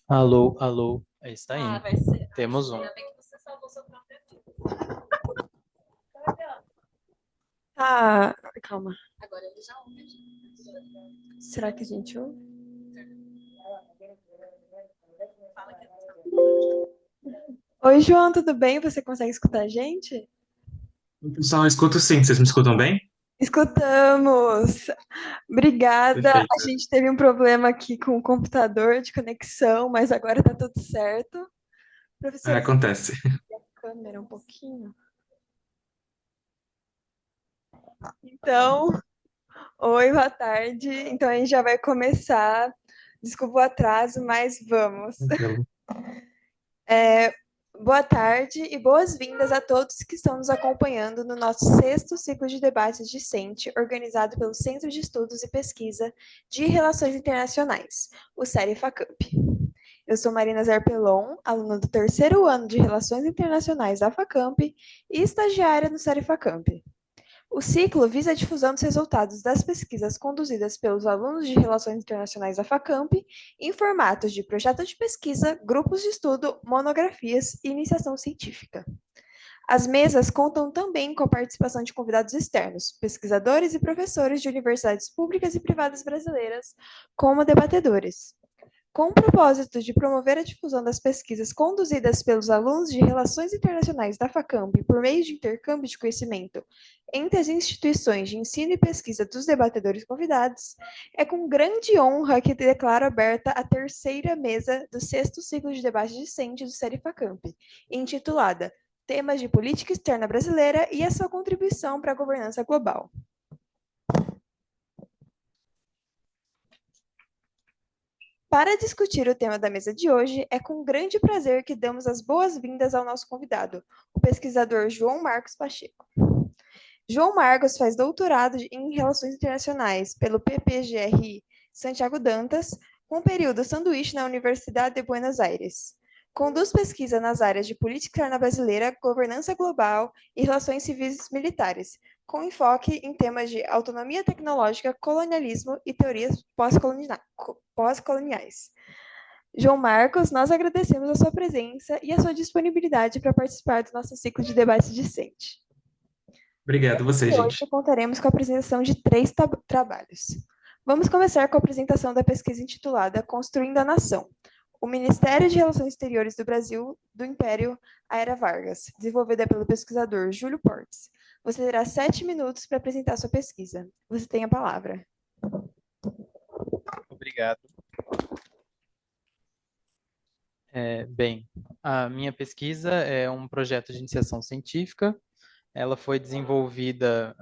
Alô, alô, está Ah, indo. vai ser. Temos um. Ainda bem que você salvou sua própria vida. Tá, calma. Agora ele já ouve, gente. Será que a gente ouve? Fala que Oi, João, tudo bem? Você consegue escutar a gente? Pessoal, eu escuto sim. Vocês me escutam bem? Escutamos! Obrigada. A Perfeito. gente teve um problema aqui com o computador de conexão, mas agora tá tudo certo. É, Professora, acontece. a câmera um pouquinho. Então, oi, boa tarde. Então a gente já vai começar. Desculpa o atraso, mas vamos. Tranquilo. Boa tarde e boas-vindas a todos que estão nos acompanhando no nosso sexto ciclo de debates discente, organizado pelo Centro de Estudos e Pesquisa de Relações Internacionais, o CERIFACAMP. Eu sou Marina Zarpelon, aluna do terceiro ano de Relações Internacionais da FACAMP e estagiária no CERIFACAMP. O ciclo visa a difusão dos resultados das pesquisas conduzidas pelos alunos de Relações Internacionais da FACAMP em formatos de projeto de pesquisa, grupos de estudo, monografias e iniciação científica. As mesas contam também com a participação de convidados externos, pesquisadores e professores de universidades públicas e privadas brasileiras, como debatedores. Com o propósito de promover a difusão das pesquisas conduzidas pelos alunos de Relações Internacionais da FACAMP por meio de intercâmbio de conhecimento entre as instituições de ensino e pesquisa dos debatedores convidados, é com grande honra que declaro aberta a terceira mesa do sexto ciclo de debate discente do Série FACAMP, intitulada Temas de Política Externa Brasileira e a sua contribuição para a governança global. Para discutir o tema da mesa de hoje, é com grande prazer que damos as boas-vindas ao nosso convidado, o pesquisador João Marcos Pacheco. João Marcos faz doutorado em Relações Internacionais pelo PPGRI Santiago Dantas, com período sanduíche na Universidade de Buenos Aires. Conduz pesquisa nas áreas de política externa brasileira, governança global e relações civis militares, com enfoque em temas de autonomia tecnológica, colonialismo e teorias pós-coloniais. João Marcos, nós agradecemos a sua presença e a sua disponibilidade para participar do nosso ciclo de debate discente. Obrigado a vocês, Hoje gente. contaremos com a apresentação de três trabalhos. Vamos começar com a apresentação da pesquisa intitulada Construindo a Nação, o Ministério de Relações Exteriores do Brasil do Império à Era Vargas, desenvolvida pelo pesquisador Júlio Portes. Você terá 7 minutos para apresentar sua pesquisa. Você tem a palavra. Obrigado. Bem, a minha pesquisa é um projeto de iniciação científica. Ela foi desenvolvida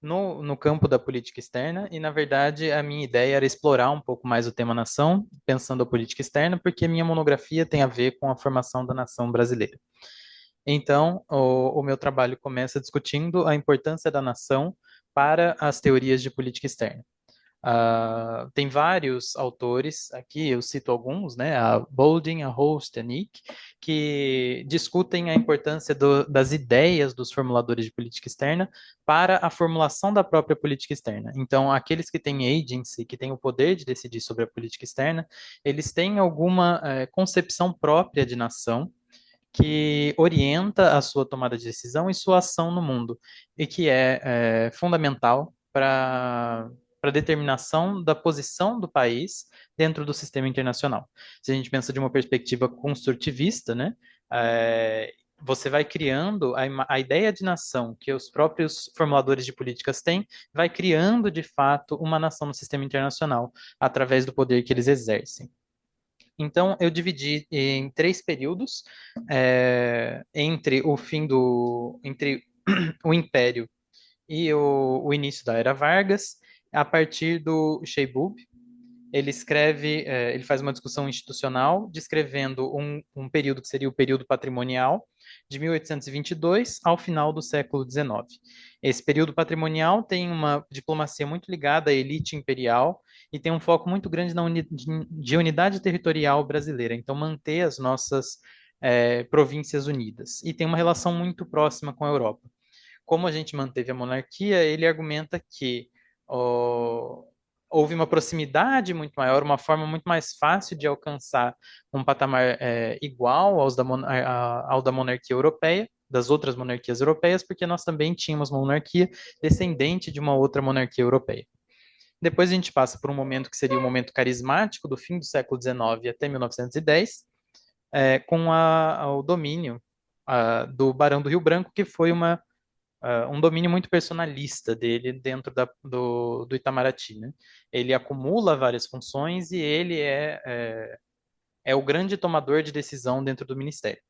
no campo da política externa e, na verdade, a minha ideia era explorar um pouco mais o tema nação, pensando a política externa, porque a minha monografia tem a ver com a formação da nação brasileira. Então, o meu trabalho começa discutindo a importância da nação para as teorias de política externa. Tem vários autores, aqui eu cito alguns, né? A Boldin, a Holst, a Nick, que discutem a importância das ideias dos formuladores de política externa para a formulação da própria política externa. Então, aqueles que têm agency, que têm o poder de decidir sobre a política externa, eles têm alguma concepção própria de nação que orienta a sua tomada de decisão e sua ação no mundo, e que é fundamental para a determinação da posição do país dentro do sistema internacional. Se a gente pensa de uma perspectiva construtivista, né, você vai criando a ideia de nação que os próprios formuladores de políticas têm, vai criando de fato uma nação no sistema internacional através do poder que eles exercem. Então, eu dividi em três períodos, entre entre o Império e o início da Era Vargas, a partir do Sheibub. Ele faz uma discussão institucional, descrevendo um período que seria o período patrimonial, de 1822 ao final do século XIX. Esse período patrimonial tem uma diplomacia muito ligada à elite imperial e tem um foco muito grande de unidade territorial brasileira, então manter as nossas províncias unidas. E tem uma relação muito próxima com a Europa. Como a gente manteve a monarquia, ele argumenta que houve uma proximidade muito maior, uma forma muito mais fácil de alcançar um patamar igual ao da monarquia europeia, das outras monarquias europeias, porque nós também tínhamos uma monarquia descendente de uma outra monarquia europeia. Depois a gente passa por um momento que seria o momento carismático do fim do século XIX até 1910, com o domínio do Barão do Rio Branco, que foi um domínio muito personalista dele dentro do Itamaraty, né? Ele acumula várias funções e ele é o grande tomador de decisão dentro do ministério.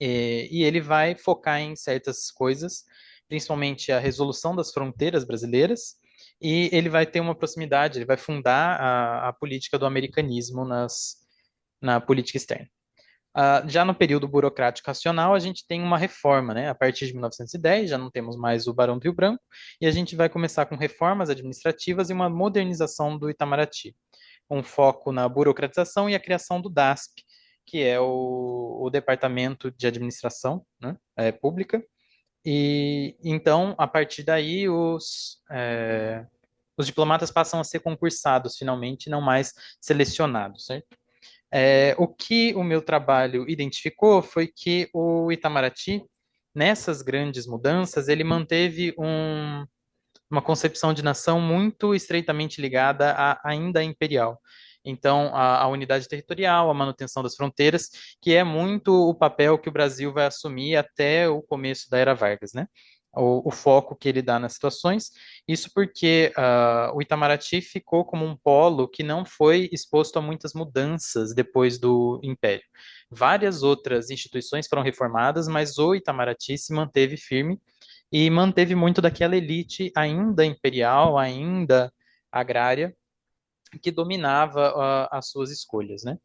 E ele vai focar em certas coisas, principalmente a resolução das fronteiras brasileiras, e ele vai ter uma proximidade, ele vai fundar a política do americanismo na política externa. Já no período burocrático racional, a gente tem uma reforma, né? A partir de 1910, já não temos mais o Barão do Rio Branco, e a gente vai começar com reformas administrativas e uma modernização do Itamaraty, um foco na burocratização e a criação do DASP, que é o Departamento de Administração, né? Pública. E então, a partir daí, os diplomatas passam a ser concursados, finalmente, não mais selecionados, certo? O que o meu trabalho identificou foi que o Itamaraty, nessas grandes mudanças, ele manteve uma concepção de nação muito estreitamente ligada ainda à imperial. Então, a unidade territorial, a manutenção das fronteiras, que é muito o papel que o Brasil vai assumir até o começo da Era Vargas, né? O foco que ele dá nas situações. Isso porque o Itamaraty ficou como um polo que não foi exposto a muitas mudanças depois do Império. Várias outras instituições foram reformadas, mas o Itamaraty se manteve firme e manteve muito daquela elite ainda imperial, ainda agrária, que dominava as suas escolhas, né?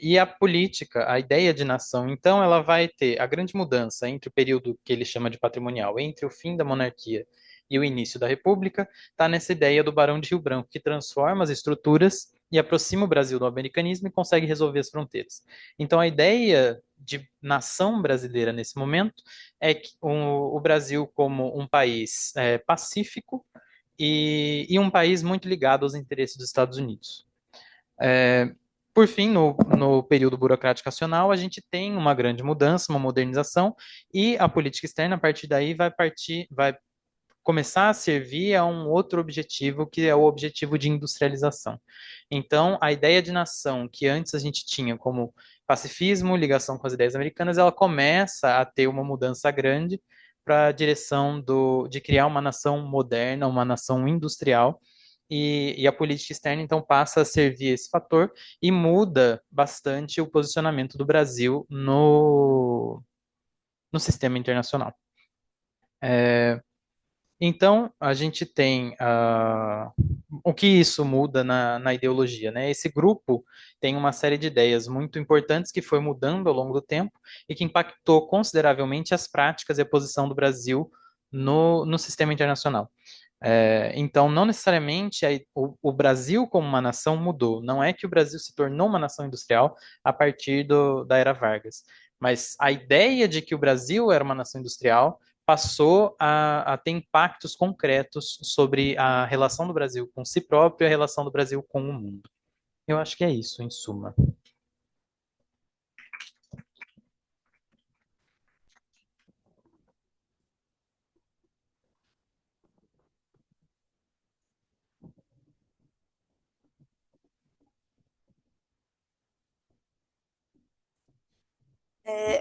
E a política, a ideia de nação, então, ela vai ter a grande mudança entre o período que ele chama de patrimonial, entre o fim da monarquia e o início da república, está nessa ideia do Barão de Rio Branco, que transforma as estruturas e aproxima o Brasil do americanismo e consegue resolver as fronteiras. Então, a ideia de nação brasileira nesse momento é que o Brasil como um país pacífico e um país muito ligado aos interesses dos Estados Unidos. Por fim, no período burocrático racional, a gente tem uma grande mudança, uma modernização, e a política externa, a partir daí, vai começar a servir a um outro objetivo, que é o objetivo de industrialização. Então, a ideia de nação que antes a gente tinha como pacifismo, ligação com as ideias americanas, ela começa a ter uma mudança grande para a direção de criar uma nação moderna, uma nação industrial, e a política externa, então, passa a servir esse fator e muda bastante o posicionamento do Brasil no sistema internacional. Então, a gente tem o que isso muda na ideologia, né? Esse grupo tem uma série de ideias muito importantes que foi mudando ao longo do tempo e que impactou consideravelmente as práticas e a posição do Brasil no sistema internacional. Então, não necessariamente o Brasil como uma nação mudou. Não é que o Brasil se tornou uma nação industrial a partir da Era Vargas, mas a ideia de que o Brasil era uma nação industrial passou a ter impactos concretos sobre a relação do Brasil com si próprio e a relação do Brasil com o mundo. Eu acho que é isso, em suma.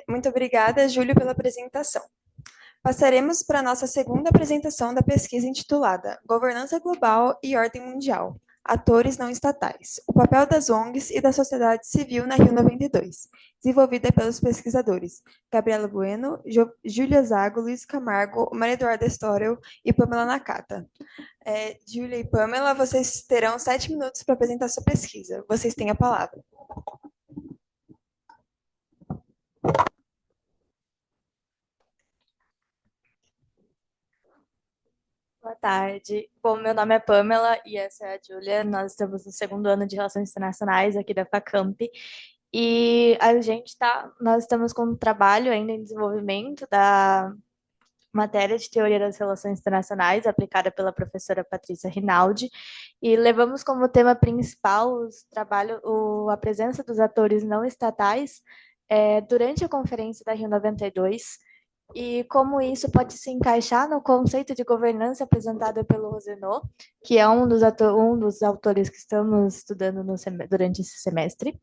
Muito obrigada, Júlio, pela apresentação. Passaremos para a nossa segunda apresentação da pesquisa intitulada Governança Global e Ordem Mundial, Atores Não Estatais, o papel das ONGs e da sociedade civil na Rio 92, desenvolvida pelos pesquisadores Gabriela Bueno, Júlia Zago, Luiz Camargo, Maria Eduarda Storel e Pamela Nakata. Júlia e Pamela, vocês terão 7 minutos para apresentar sua pesquisa. Vocês têm a palavra. Boa tarde. Bom, meu nome é Pamela e essa é a Júlia. Nós estamos no segundo ano de Relações Internacionais aqui da Facamp. E nós estamos com um trabalho ainda em desenvolvimento matéria de Teoria das Relações Internacionais, aplicada pela professora Patrícia Rinaldi, e levamos como tema principal a presença dos atores não estatais durante a conferência da Rio 92, e como isso pode se encaixar no conceito de governança apresentado pelo Rosenau, que é um dos autores que estamos estudando durante esse semestre.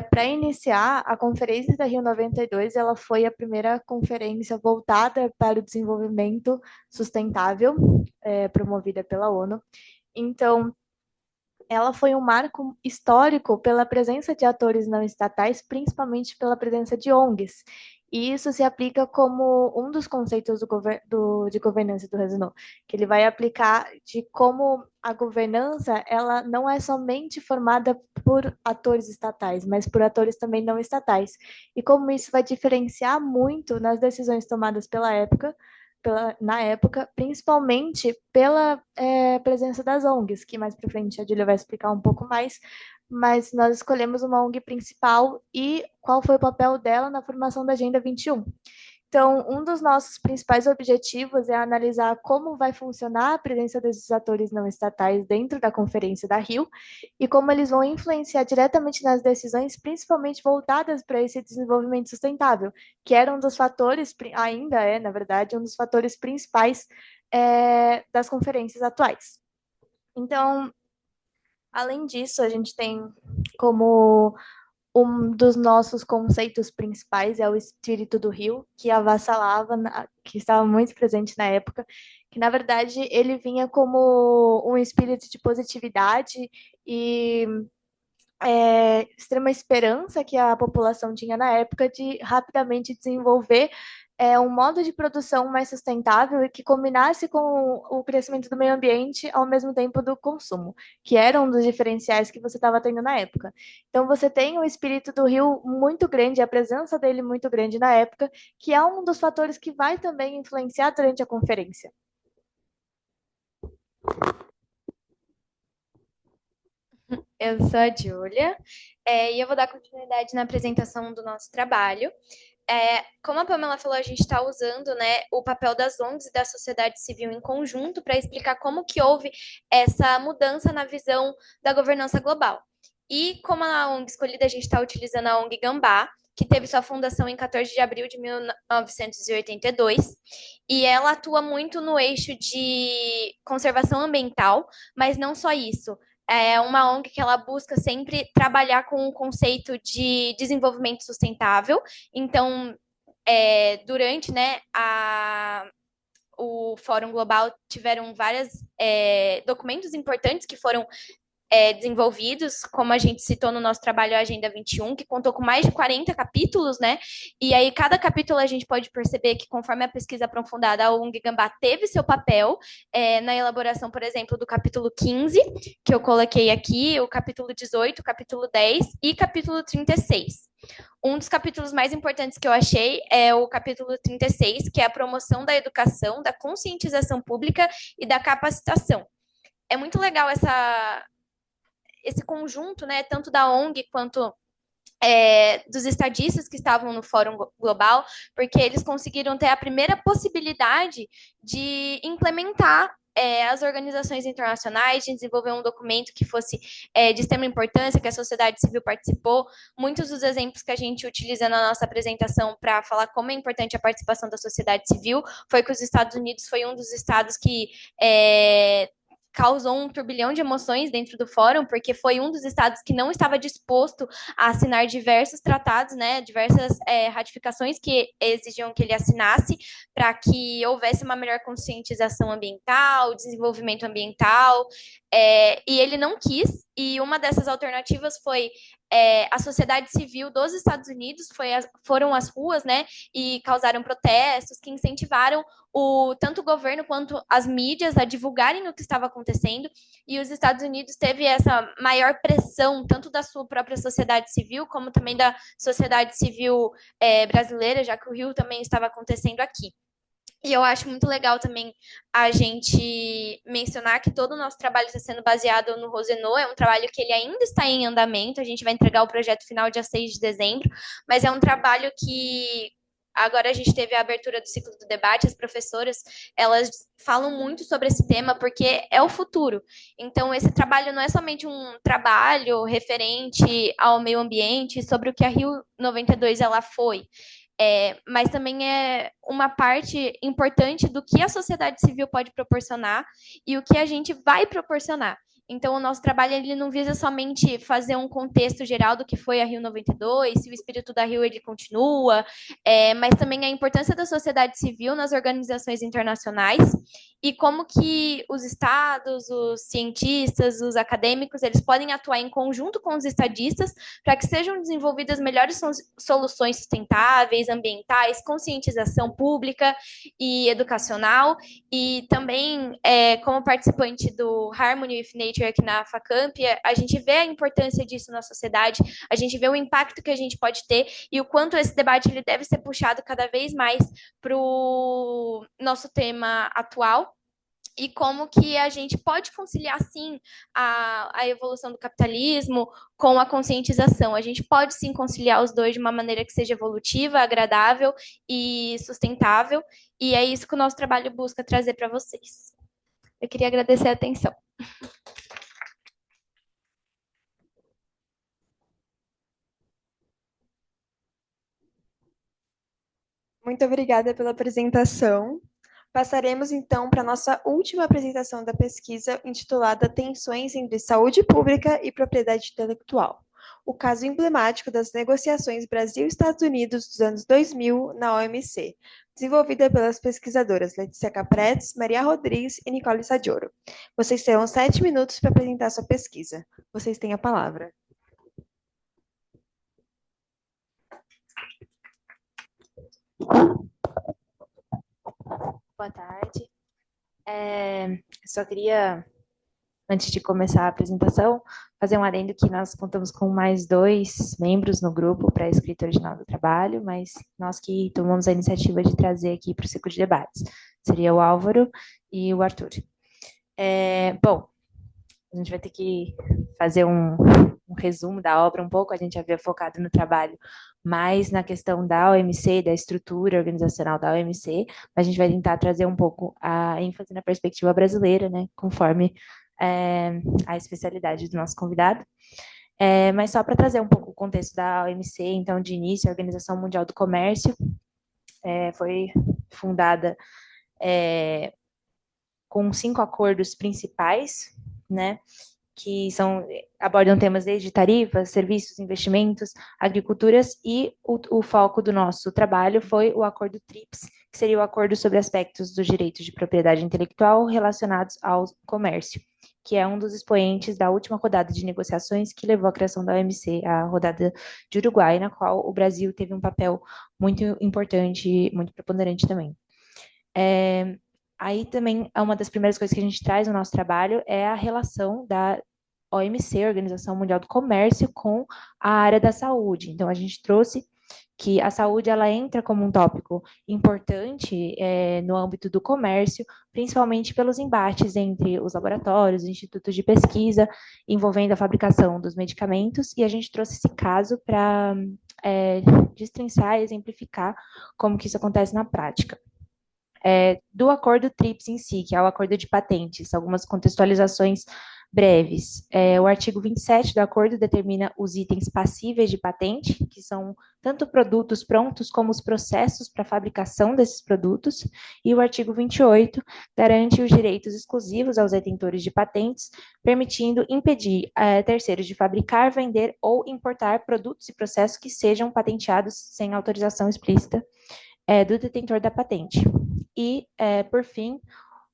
Para iniciar, a Conferência da Rio 92, ela foi a primeira conferência voltada para o desenvolvimento sustentável, promovida pela ONU. Então, ela foi um marco histórico pela presença de atores não estatais, principalmente pela presença de ONGs. E isso se aplica como um dos conceitos de governança do Rosenau, que ele vai aplicar de como a governança ela não é somente formada por atores estatais, mas por atores também não estatais. E como isso vai diferenciar muito nas decisões tomadas na época, principalmente pela presença das ONGs, que mais para frente a Julia vai explicar um pouco mais, mas nós escolhemos uma ONG principal e qual foi o papel dela na formação da Agenda 21. Então, um dos nossos principais objetivos é analisar como vai funcionar a presença desses atores não estatais dentro da Conferência da Rio e como eles vão influenciar diretamente nas decisões, principalmente voltadas para esse desenvolvimento sustentável, que era um dos fatores, ainda é, na verdade, um dos fatores principais das conferências atuais. Então, além disso, a gente tem como um dos nossos conceitos principais é o espírito do Rio, que avassalava, que estava muito presente na época, que na verdade ele vinha como um espírito de positividade e extrema esperança que a população tinha na época de rapidamente desenvolver um modo de produção mais sustentável e que combinasse com o crescimento do meio ambiente ao mesmo tempo do consumo, que era um dos diferenciais que você estava tendo na época. Então, você tem o espírito do Rio muito grande, a presença dele muito grande na época, que é um dos fatores que vai também influenciar durante a conferência. Eu sou a Júlia, e eu vou dar continuidade na apresentação do nosso trabalho. Como a Pamela falou, a gente está usando, né, o papel das ONGs e da sociedade civil em conjunto para explicar como que houve essa mudança na visão da governança global. E como a ONG escolhida, a gente está utilizando a ONG Gambá, que teve sua fundação em 14 de abril de 1982, e ela atua muito no eixo de conservação ambiental, mas não só isso. É uma ONG que ela busca sempre trabalhar com o conceito de desenvolvimento sustentável. Então, durante, né, o Fórum Global, tiveram vários documentos importantes que foram desenvolvidos, como a gente citou no nosso trabalho a Agenda 21, que contou com mais de 40 capítulos, né? E aí, cada capítulo a gente pode perceber que, conforme a pesquisa aprofundada, a ONG Gambá teve seu papel na elaboração, por exemplo, do capítulo 15, que eu coloquei aqui, o capítulo 18, o capítulo 10 e capítulo 36. Um dos capítulos mais importantes que eu achei é o capítulo 36, que é a promoção da educação, da conscientização pública e da capacitação. É muito legal esse conjunto, né, tanto da ONG quanto dos estadistas que estavam no Fórum Global, porque eles conseguiram ter a primeira possibilidade de implementar as organizações internacionais, de desenvolver um documento que fosse de extrema importância, que a sociedade civil participou. Muitos dos exemplos que a gente utiliza na nossa apresentação para falar como é importante a participação da sociedade civil foi que os Estados Unidos foi um dos estados que causou um turbilhão de emoções dentro do fórum, porque foi um dos estados que não estava disposto a assinar diversos tratados, né, diversas ratificações que exigiam que ele assinasse para que houvesse uma melhor conscientização ambiental, desenvolvimento ambiental, e ele não quis, e uma dessas alternativas foi a sociedade civil dos Estados Unidos foram às ruas, né, e causaram protestos que incentivaram tanto o governo quanto as mídias a divulgarem o que estava acontecendo, e os Estados Unidos teve essa maior pressão, tanto da sua própria sociedade civil, como também da sociedade civil brasileira, já que o Rio também estava acontecendo aqui. E eu acho muito legal também a gente mencionar que todo o nosso trabalho está sendo baseado no Rosenau, é um trabalho que ele ainda está em andamento, a gente vai entregar o projeto final dia 6 de dezembro, mas é um trabalho que Agora a gente teve a abertura do ciclo do debate, as professoras, elas falam muito sobre esse tema porque é o futuro. Então, esse trabalho não é somente um trabalho referente ao meio ambiente, sobre o que a Rio 92 ela foi, mas também é uma parte importante do que a sociedade civil pode proporcionar e o que a gente vai proporcionar. Então, o nosso trabalho ele não visa somente fazer um contexto geral do que foi a Rio 92, se o espírito da Rio ele continua, mas também a importância da sociedade civil nas organizações internacionais e como que os estados, os cientistas, os acadêmicos, eles podem atuar em conjunto com os estadistas para que sejam desenvolvidas melhores soluções sustentáveis, ambientais, conscientização pública e educacional. E também, como participante do Harmony with Nature aqui na FACamp, a gente vê a importância disso na sociedade, a gente vê o impacto que a gente pode ter e o quanto esse debate ele deve ser puxado cada vez mais para o nosso tema atual, e como que a gente pode conciliar, sim, a evolução do capitalismo com a conscientização. A gente pode, sim, conciliar os dois de uma maneira que seja evolutiva, agradável e sustentável, e é isso que o nosso trabalho busca trazer para vocês. Eu queria agradecer a atenção. Muito obrigada pela apresentação. Passaremos, então, para a nossa última apresentação da pesquisa, intitulada Tensões entre Saúde Pública e Propriedade Intelectual. O caso emblemático das negociações Brasil-Estados Unidos dos anos 2000 na OMC, desenvolvida pelas pesquisadoras Letícia Capretes, Maria Rodrigues e Nicole Sadioro. Vocês terão 7 minutos para apresentar sua pesquisa. Vocês têm a palavra. Boa tarde. Só queria, antes de começar a apresentação, fazer um adendo que nós contamos com mais 2 membros no grupo para a escrita original do trabalho, mas nós que tomamos a iniciativa de trazer aqui para o ciclo de debates. Seria o Álvaro e o Arthur. Bom, a gente vai ter que fazer um resumo da obra um pouco, a gente havia focado no trabalho mais na questão da OMC, da estrutura organizacional da OMC, mas a gente vai tentar trazer um pouco a ênfase na perspectiva brasileira, né, conforme a especialidade do nosso convidado. Mas só para trazer um pouco o contexto da OMC, então, de início, a Organização Mundial do Comércio foi fundada com 5 acordos principais, né, que abordam temas desde tarifas, serviços, investimentos, agriculturas, e o foco do nosso trabalho foi o Acordo TRIPS, que seria o acordo sobre aspectos dos direitos de propriedade intelectual relacionados ao comércio, que é um dos expoentes da última rodada de negociações que levou à criação da OMC, a rodada de Uruguai, na qual o Brasil teve um papel muito importante, muito preponderante também. Aí também, uma das primeiras coisas que a gente traz no nosso trabalho é a relação da OMC, Organização Mundial do Comércio, com a área da saúde. Então, a gente trouxe que a saúde ela entra como um tópico importante no âmbito do comércio, principalmente pelos embates entre os laboratórios, institutos de pesquisa, envolvendo a fabricação dos medicamentos, e a gente trouxe esse caso para destrinçar e exemplificar como que isso acontece na prática. Do acordo TRIPS em si, que é o acordo de patentes, algumas contextualizações breves. O artigo 27 do acordo determina os itens passíveis de patente, que são tanto produtos prontos como os processos para a fabricação desses produtos, e o artigo 28 garante os direitos exclusivos aos detentores de patentes, permitindo impedir terceiros de fabricar, vender ou importar produtos e processos que sejam patenteados sem autorização explícita do detentor da patente. E, por fim,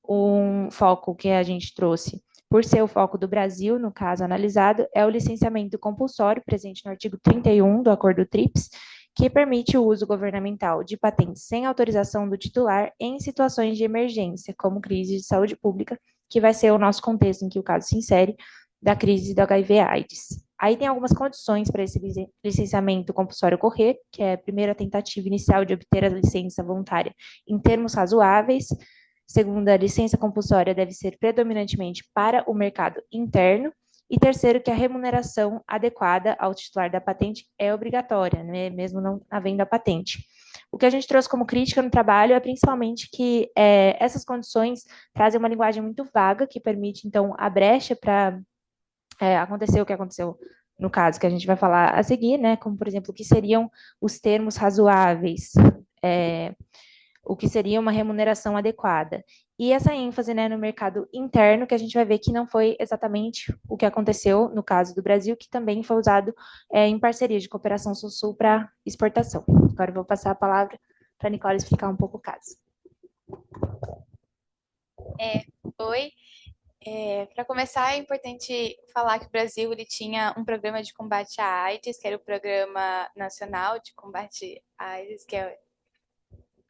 um foco que a gente trouxe, por ser o foco do Brasil, no caso analisado, é o licenciamento compulsório, presente no artigo 31 do Acordo TRIPS, que permite o uso governamental de patentes sem autorização do titular em situações de emergência, como crise de saúde pública, que vai ser o nosso contexto em que o caso se insere, da crise do HIV/AIDS. Aí tem algumas condições para esse licenciamento compulsório ocorrer, que é a primeira tentativa inicial de obter a licença voluntária em termos razoáveis. Segunda, a licença compulsória deve ser predominantemente para o mercado interno. E terceiro, que a remuneração adequada ao titular da patente é obrigatória, né, mesmo não havendo a patente. O que a gente trouxe como crítica no trabalho é principalmente que essas condições trazem uma linguagem muito vaga, que permite, então, a brecha para acontecer o que aconteceu no caso que a gente vai falar a seguir, né? Como, por exemplo, o que seriam os termos razoáveis, o que seria uma remuneração adequada. E essa ênfase, né, no mercado interno, que a gente vai ver que não foi exatamente o que aconteceu no caso do Brasil, que também foi usado em parceria de cooperação sul-sul para exportação. Agora eu vou passar a palavra para a Nicole explicar um pouco o caso. Oi. Para começar, é importante falar que o Brasil ele tinha um programa de combate à AIDS, que era o Programa Nacional de Combate à AIDS,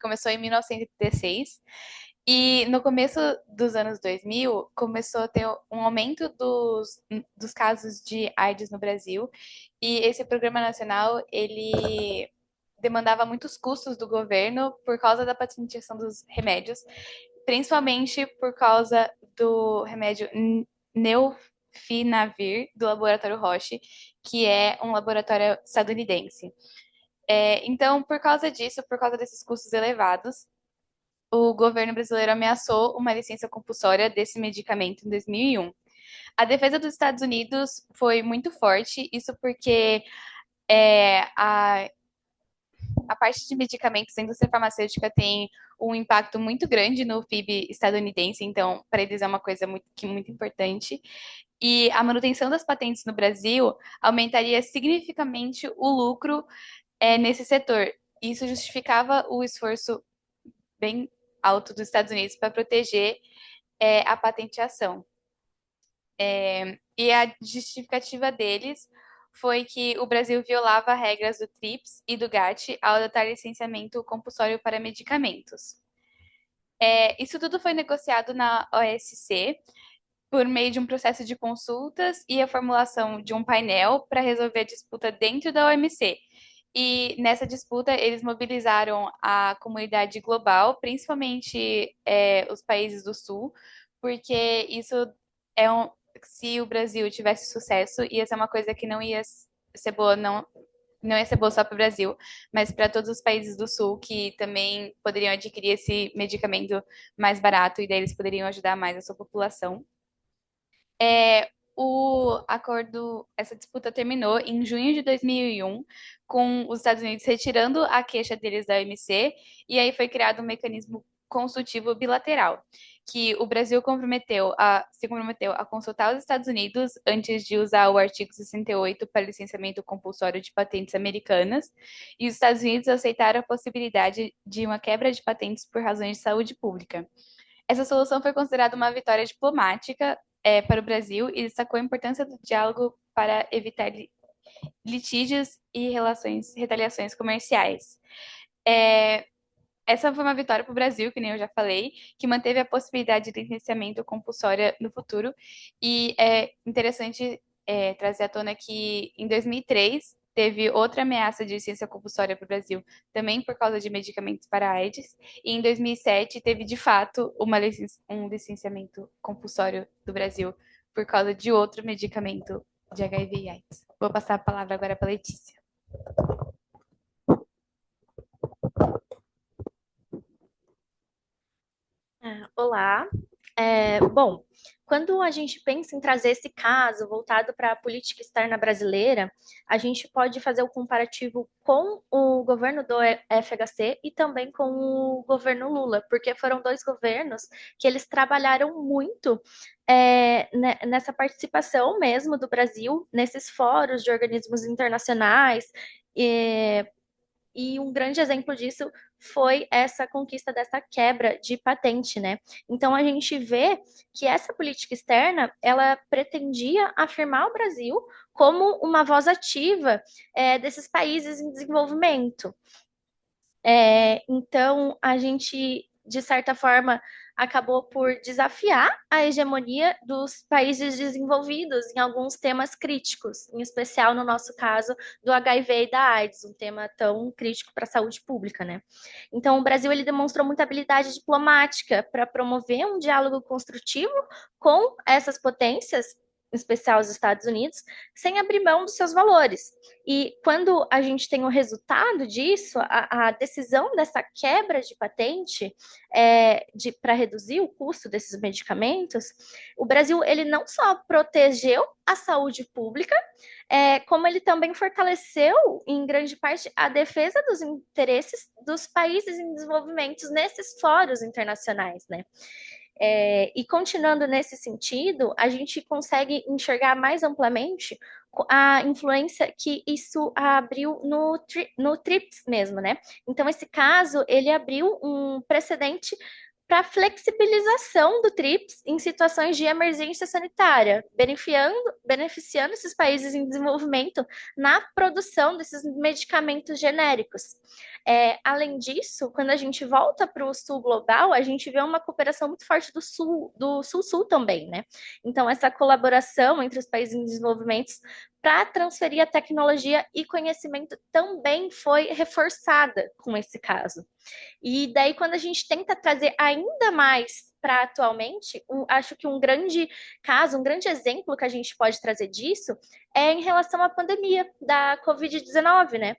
começou em 1936. E no começo dos anos 2000, começou a ter um aumento dos casos de AIDS no Brasil. E esse programa nacional, ele demandava muitos custos do governo por causa da patentização dos remédios, principalmente por causa do remédio Neofinavir, do laboratório Roche, que é um laboratório estadunidense. Então, por causa disso, por causa desses custos elevados, o governo brasileiro ameaçou uma licença compulsória desse medicamento em 2001. A defesa dos Estados Unidos foi muito forte, isso porque a parte de medicamentos, a indústria farmacêutica tem um impacto muito grande no PIB estadunidense, então, para eles é uma coisa muito importante. E a manutenção das patentes no Brasil aumentaria significativamente o lucro nesse setor. Isso justificava o esforço bem alto dos Estados Unidos para proteger a patenteação. E a justificativa deles foi que o Brasil violava regras do TRIPS e do GATT ao adotar licenciamento compulsório para medicamentos. Isso tudo foi negociado na OSC por meio de um processo de consultas e a formulação de um painel para resolver a disputa dentro da OMC. E nessa disputa, eles mobilizaram a comunidade global, principalmente os países do Sul, porque isso se o Brasil tivesse sucesso, ia ser uma coisa que não ia ser boa, não ia ser boa só para o Brasil, mas para todos os países do Sul que também poderiam adquirir esse medicamento mais barato e daí eles poderiam ajudar mais a sua população. Essa disputa terminou em junho de 2001, com os Estados Unidos retirando a queixa deles da OMC, e aí foi criado um mecanismo consultivo bilateral, que o Brasil se comprometeu a consultar os Estados Unidos antes de usar o artigo 68 para licenciamento compulsório de patentes americanas, e os Estados Unidos aceitaram a possibilidade de uma quebra de patentes por razões de saúde pública. Essa solução foi considerada uma vitória diplomática para o Brasil e destacou a importância do diálogo para evitar litígios e retaliações comerciais. Essa foi uma vitória para o Brasil, que nem eu já falei, que manteve a possibilidade de licenciamento compulsório no futuro. E é interessante trazer à tona que em 2003 teve outra ameaça de licença compulsória para o Brasil, também por causa de medicamentos para AIDS. E em 2007 teve, de fato, um licenciamento compulsório do Brasil por causa de outro medicamento de HIV e AIDS. Vou passar a palavra agora para a Letícia. Olá. Bom, quando a gente pensa em trazer esse caso voltado para a política externa brasileira, a gente pode fazer o comparativo com o governo do FHC e também com o governo Lula, porque foram dois governos que eles trabalharam muito nessa participação mesmo do Brasil, nesses fóruns de organismos internacionais, e um grande exemplo disso foi essa conquista dessa quebra de patente, né? Então a gente vê que essa política externa, ela pretendia afirmar o Brasil como uma voz ativa desses países em desenvolvimento. Então a gente, de certa forma, acabou por desafiar a hegemonia dos países desenvolvidos em alguns temas críticos, em especial no nosso caso do HIV e da AIDS, um tema tão crítico para a saúde pública, né? Então o Brasil ele demonstrou muita habilidade diplomática para promover um diálogo construtivo com essas potências especial os Estados Unidos, sem abrir mão dos seus valores. E quando a gente tem o resultado disso, a decisão dessa quebra de patente para reduzir o custo desses medicamentos, o Brasil ele não só protegeu a saúde pública, como ele também fortaleceu, em grande parte, a defesa dos interesses dos países em desenvolvimento nesses fóruns internacionais, né? E continuando nesse sentido, a gente consegue enxergar mais amplamente a influência que isso abriu no TRIPS mesmo, né? Então, esse caso, ele abriu um precedente para flexibilização do TRIPS em situações de emergência sanitária, beneficiando esses países em desenvolvimento na produção desses medicamentos genéricos. Além disso, quando a gente volta para o sul global, a gente vê uma cooperação muito forte do sul-sul também, né? Então, essa colaboração entre os países em desenvolvimento para transferir a tecnologia e conhecimento também foi reforçada com esse caso. E daí, quando a gente tenta trazer ainda mais para atualmente, acho que um grande caso, um grande exemplo que a gente pode trazer disso é em relação à pandemia da Covid-19, né?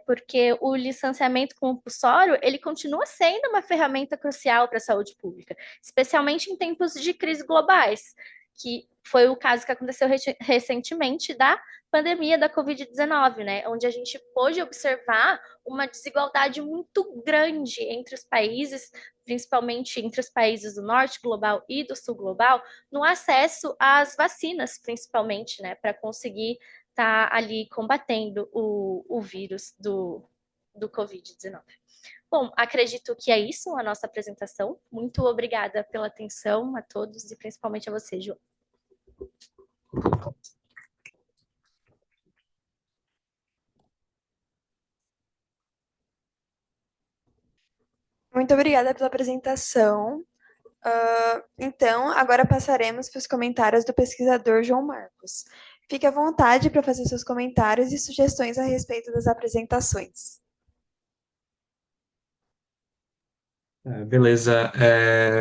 Porque o licenciamento compulsório, ele continua sendo uma ferramenta crucial para a saúde pública, especialmente em tempos de crise globais, que foi o caso que aconteceu recentemente da pandemia da Covid-19, né? Onde a gente pôde observar uma desigualdade muito grande entre os países, principalmente entre os países do norte global e do sul global, no acesso às vacinas, principalmente, né? Para conseguir estar ali combatendo o vírus do Covid-19. Bom, acredito que é isso a nossa apresentação. Muito obrigada pela atenção a todos e principalmente a você, João. Muito obrigada pela apresentação. Então, agora passaremos para os comentários do pesquisador João Marcos. Fique à vontade para fazer seus comentários e sugestões a respeito das apresentações. Beleza.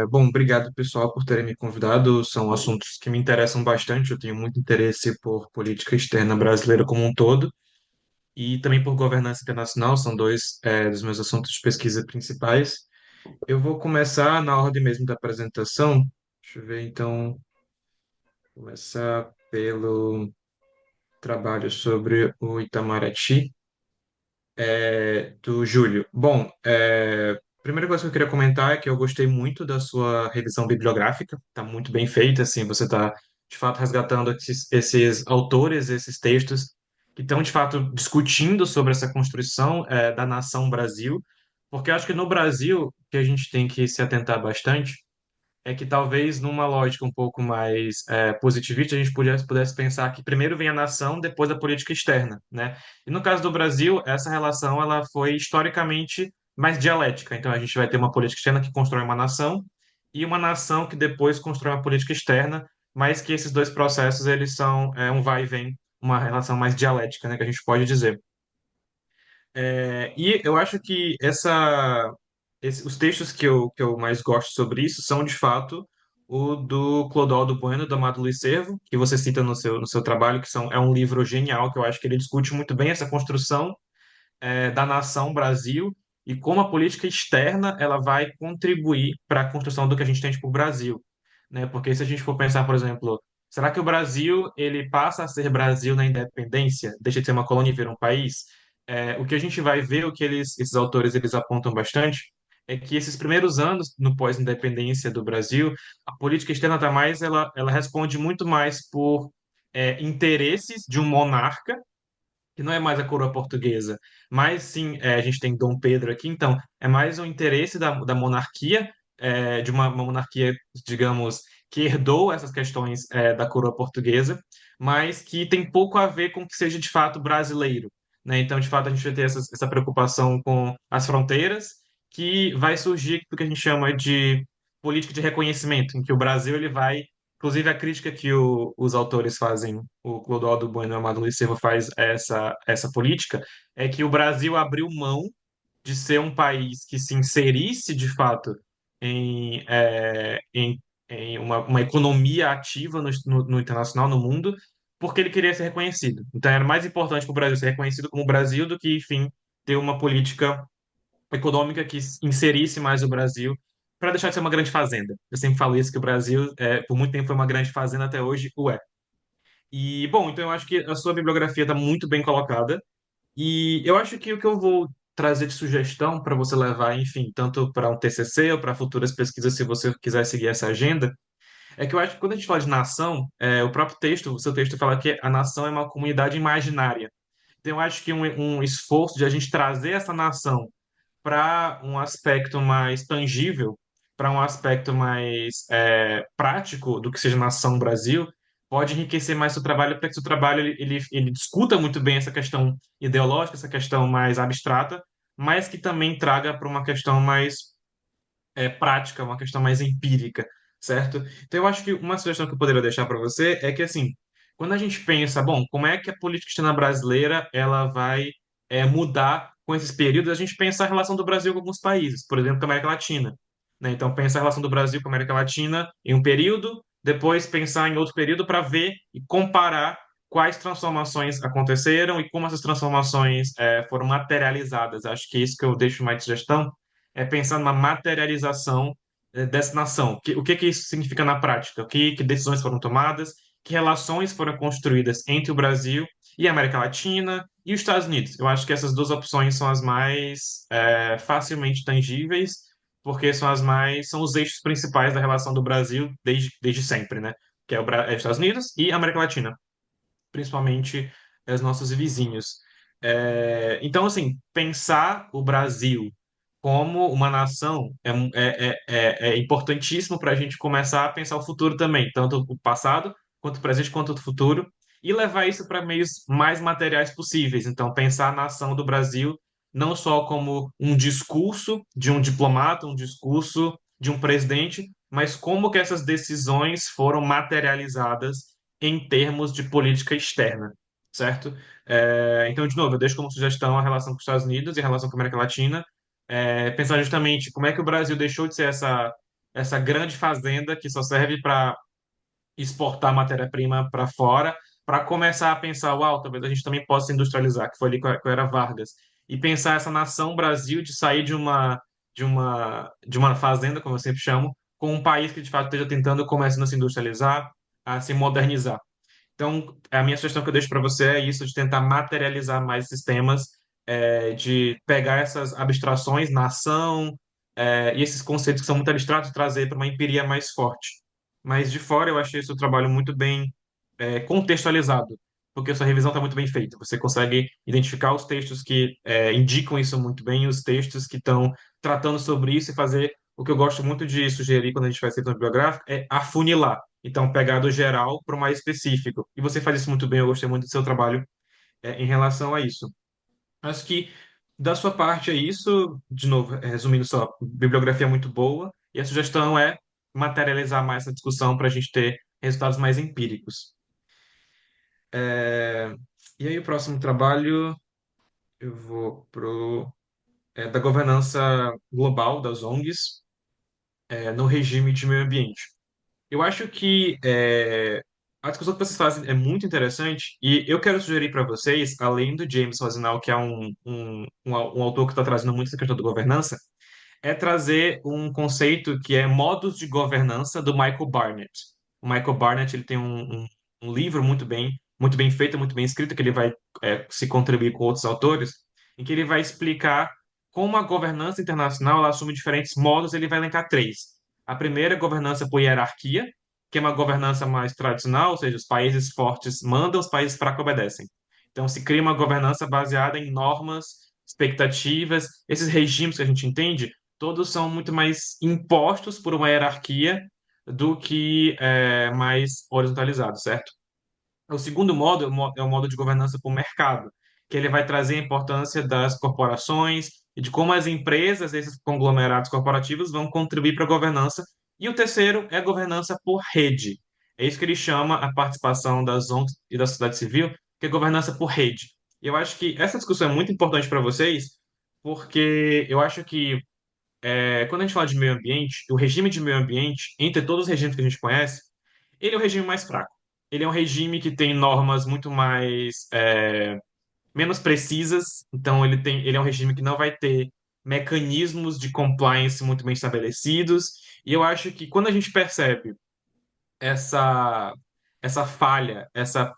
Bom, obrigado, pessoal, por terem me convidado. São assuntos que me interessam bastante. Eu tenho muito interesse por política externa brasileira como um todo e também por governança internacional. São dois, dos meus assuntos de pesquisa principais. Eu vou começar na ordem mesmo da apresentação. Deixa eu ver, então, começar pelo trabalho sobre o Itamaraty, do Júlio. Bom, a primeira coisa que eu queria comentar é que eu gostei muito da sua revisão bibliográfica, está muito bem feita, assim, você está, de fato, resgatando esses autores, esses textos que estão, de fato, discutindo sobre essa construção, da nação Brasil, porque eu acho que no Brasil, o que a gente tem que se atentar bastante é que talvez numa lógica um pouco mais positivista a gente pudesse pensar que primeiro vem a nação, depois a política externa, né? E no caso do Brasil, essa relação ela foi historicamente mais dialética. Então a gente vai ter uma política externa que constrói uma nação e uma nação que depois constrói uma política externa, mas que esses dois processos eles são um vai e vem, uma relação mais dialética, né, que a gente pode dizer. E eu acho que os textos que eu mais gosto sobre isso são, de fato, o do Clodoaldo Bueno, do Amado Luiz Cervo, que você cita no seu trabalho, é um livro genial, que eu acho que ele discute muito bem essa construção da nação Brasil e como a política externa ela vai contribuir para a construção do que a gente tem por Brasil, né? Porque se a gente for pensar, por exemplo, será que o Brasil ele passa a ser Brasil na independência, deixa de ser uma colônia e vira um país? O que a gente vai ver, o que esses autores eles apontam bastante, é que esses primeiros anos no pós-independência do Brasil, a política externa tá mais, ela responde muito mais por interesses de um monarca que não é mais a coroa portuguesa, mas sim, a gente tem Dom Pedro aqui, então é mais um interesse da monarquia, de uma monarquia, digamos, que herdou essas questões da coroa portuguesa, mas que tem pouco a ver com que seja de fato brasileiro, né? Então, de fato, a gente vai ter essa preocupação com as fronteiras, que vai surgir do que a gente chama de política de reconhecimento, em que o Brasil ele vai. Inclusive, a crítica que os autores fazem, o Clodoaldo Bueno e o Amado Luiz Cerro faz essa política, é que o Brasil abriu mão de ser um país que se inserisse, de fato, em, em uma economia ativa no internacional, no mundo, porque ele queria ser reconhecido. Então era mais importante para o Brasil ser reconhecido como Brasil do que, enfim, ter uma política econômica que inserisse mais o Brasil para deixar de ser uma grande fazenda. Eu sempre falo isso, que o Brasil, por muito tempo, foi uma grande fazenda, até hoje o é. E, bom, então eu acho que a sua bibliografia está muito bem colocada. E eu acho que o que eu vou trazer de sugestão para você levar, enfim, tanto para um TCC ou para futuras pesquisas, se você quiser seguir essa agenda, é que eu acho que quando a gente fala de nação, o próprio texto, o seu texto fala que a nação é uma comunidade imaginária. Então, eu acho que um esforço de a gente trazer essa nação para um aspecto mais tangível, para um aspecto mais prático do que seja Nação Brasil, pode enriquecer mais seu trabalho, para que seu trabalho ele discuta muito bem essa questão ideológica, essa questão mais abstrata, mas que também traga para uma questão mais prática, uma questão mais empírica, certo? Então, eu acho que uma sugestão que eu poderia deixar para você é que, assim, quando a gente pensa, bom, como é que a política externa brasileira ela vai mudar com esses períodos, a gente pensa a relação do Brasil com alguns países, por exemplo, com a América Latina, né? Então, pensa a relação do Brasil com a América Latina em um período, depois pensar em outro período para ver e comparar quais transformações aconteceram e como essas transformações foram materializadas. Acho que é isso que eu deixo mais de sugestão, é pensar numa materialização dessa nação. O que que isso significa na prática? Que decisões foram tomadas? Que relações foram construídas entre o Brasil e a América Latina e os Estados Unidos? Eu acho que essas duas opções são as mais facilmente tangíveis, porque são os eixos principais da relação do Brasil desde sempre, né? Que é os Estados Unidos e a América Latina, principalmente os nossos vizinhos. Então, assim, pensar o Brasil como uma nação é importantíssimo para a gente começar a pensar o futuro também, tanto o passado, quanto o presente, quanto o futuro, e levar isso para meios mais materiais possíveis. Então, pensar a nação do Brasil não só como um discurso de um diplomata, um discurso de um presidente, mas como que essas decisões foram materializadas em termos de política externa, certo? Então, de novo, eu deixo como sugestão a relação com os Estados Unidos e a relação com a América Latina, pensar justamente como é que o Brasil deixou de ser essa grande fazenda que só serve para exportar matéria-prima para fora, para começar a pensar, uau, talvez a gente também possa industrializar, que foi ali com a Era Vargas, e pensar essa nação Brasil de sair de uma fazenda, como eu sempre chamo, com um país que de fato esteja tentando começando a se industrializar, a se modernizar. Então, a minha sugestão que eu deixo para você é isso, de tentar materializar mais esses temas, de pegar essas abstrações, nação, e esses conceitos que são muito abstratos, e trazer para uma empiria mais forte. Mas de fora eu achei seu trabalho muito bem contextualizado, porque a sua revisão está muito bem feita. Você consegue identificar os textos que indicam isso muito bem, os textos que estão tratando sobre isso e fazer o que eu gosto muito de sugerir quando a gente faz revisão bibliográfica é afunilar. Então, pegar do geral para o mais específico. E você faz isso muito bem, eu gostei muito do seu trabalho em relação a isso. Acho que da sua parte é isso. De novo, resumindo só, bibliografia muito boa. E a sugestão é materializar mais essa discussão para a gente ter resultados mais empíricos. É, E aí, o próximo trabalho, eu vou pro da governança global das ONGs no regime de meio ambiente. Eu acho que a discussão que vocês fazem é muito interessante e eu quero sugerir para vocês, além do James Rosenau, que é um autor que está trazendo muito essa questão da governança, é trazer um conceito que é modos de governança do Michael Barnett. O Michael Barnett ele tem um livro muito bem feito, muito bem escrito, que ele vai se contribuir com outros autores, em que ele vai explicar como a governança internacional ela assume diferentes modos, ele vai elencar três. A primeira é governança por hierarquia, que é uma governança mais tradicional, ou seja, os países fortes mandam, os países fracos obedecem. Então, se cria uma governança baseada em normas, expectativas, esses regimes que a gente entende, todos são muito mais impostos por uma hierarquia do que mais horizontalizados, certo? O segundo modo é o modo de governança por mercado, que ele vai trazer a importância das corporações e de como as empresas, esses conglomerados corporativos, vão contribuir para a governança. E o terceiro é a governança por rede. É isso que ele chama a participação das ONGs e da sociedade civil, que é governança por rede. E eu acho que essa discussão é muito importante para vocês, porque eu acho que quando a gente fala de meio ambiente, o regime de meio ambiente, entre todos os regimes que a gente conhece, ele é o regime mais fraco. Ele é um regime que tem normas muito mais menos precisas, então ele é um regime que não vai ter mecanismos de compliance muito bem estabelecidos. E eu acho que quando a gente percebe essa essa falha,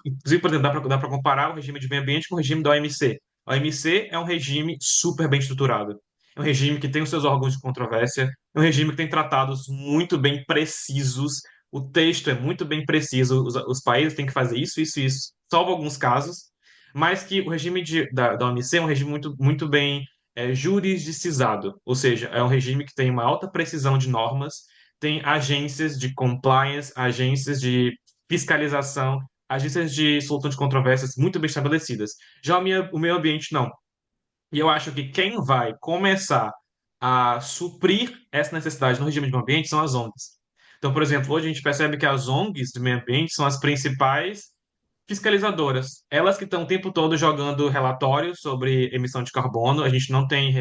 inclusive, por exemplo, dá para comparar o regime de meio ambiente com o regime da OMC. A OMC é um regime super bem estruturado. É um regime que tem os seus órgãos de controvérsia, é um regime que tem tratados muito bem precisos, o texto é muito bem preciso, os países têm que fazer isso, isso, isso, salvo alguns casos, mas que o regime da OMC é um regime muito bem jurisdicizado, ou seja, é um regime que tem uma alta precisão de normas, tem agências de compliance, agências de fiscalização, agências de solução de controvérsias muito bem estabelecidas. Já o meio ambiente, não. E eu acho que quem vai começar a suprir essa necessidade no regime de meio ambiente são as ONGs. Então, por exemplo, hoje a gente percebe que as ONGs de meio ambiente são as principais fiscalizadoras. Elas que estão o tempo todo jogando relatórios sobre emissão de carbono. A gente não tem.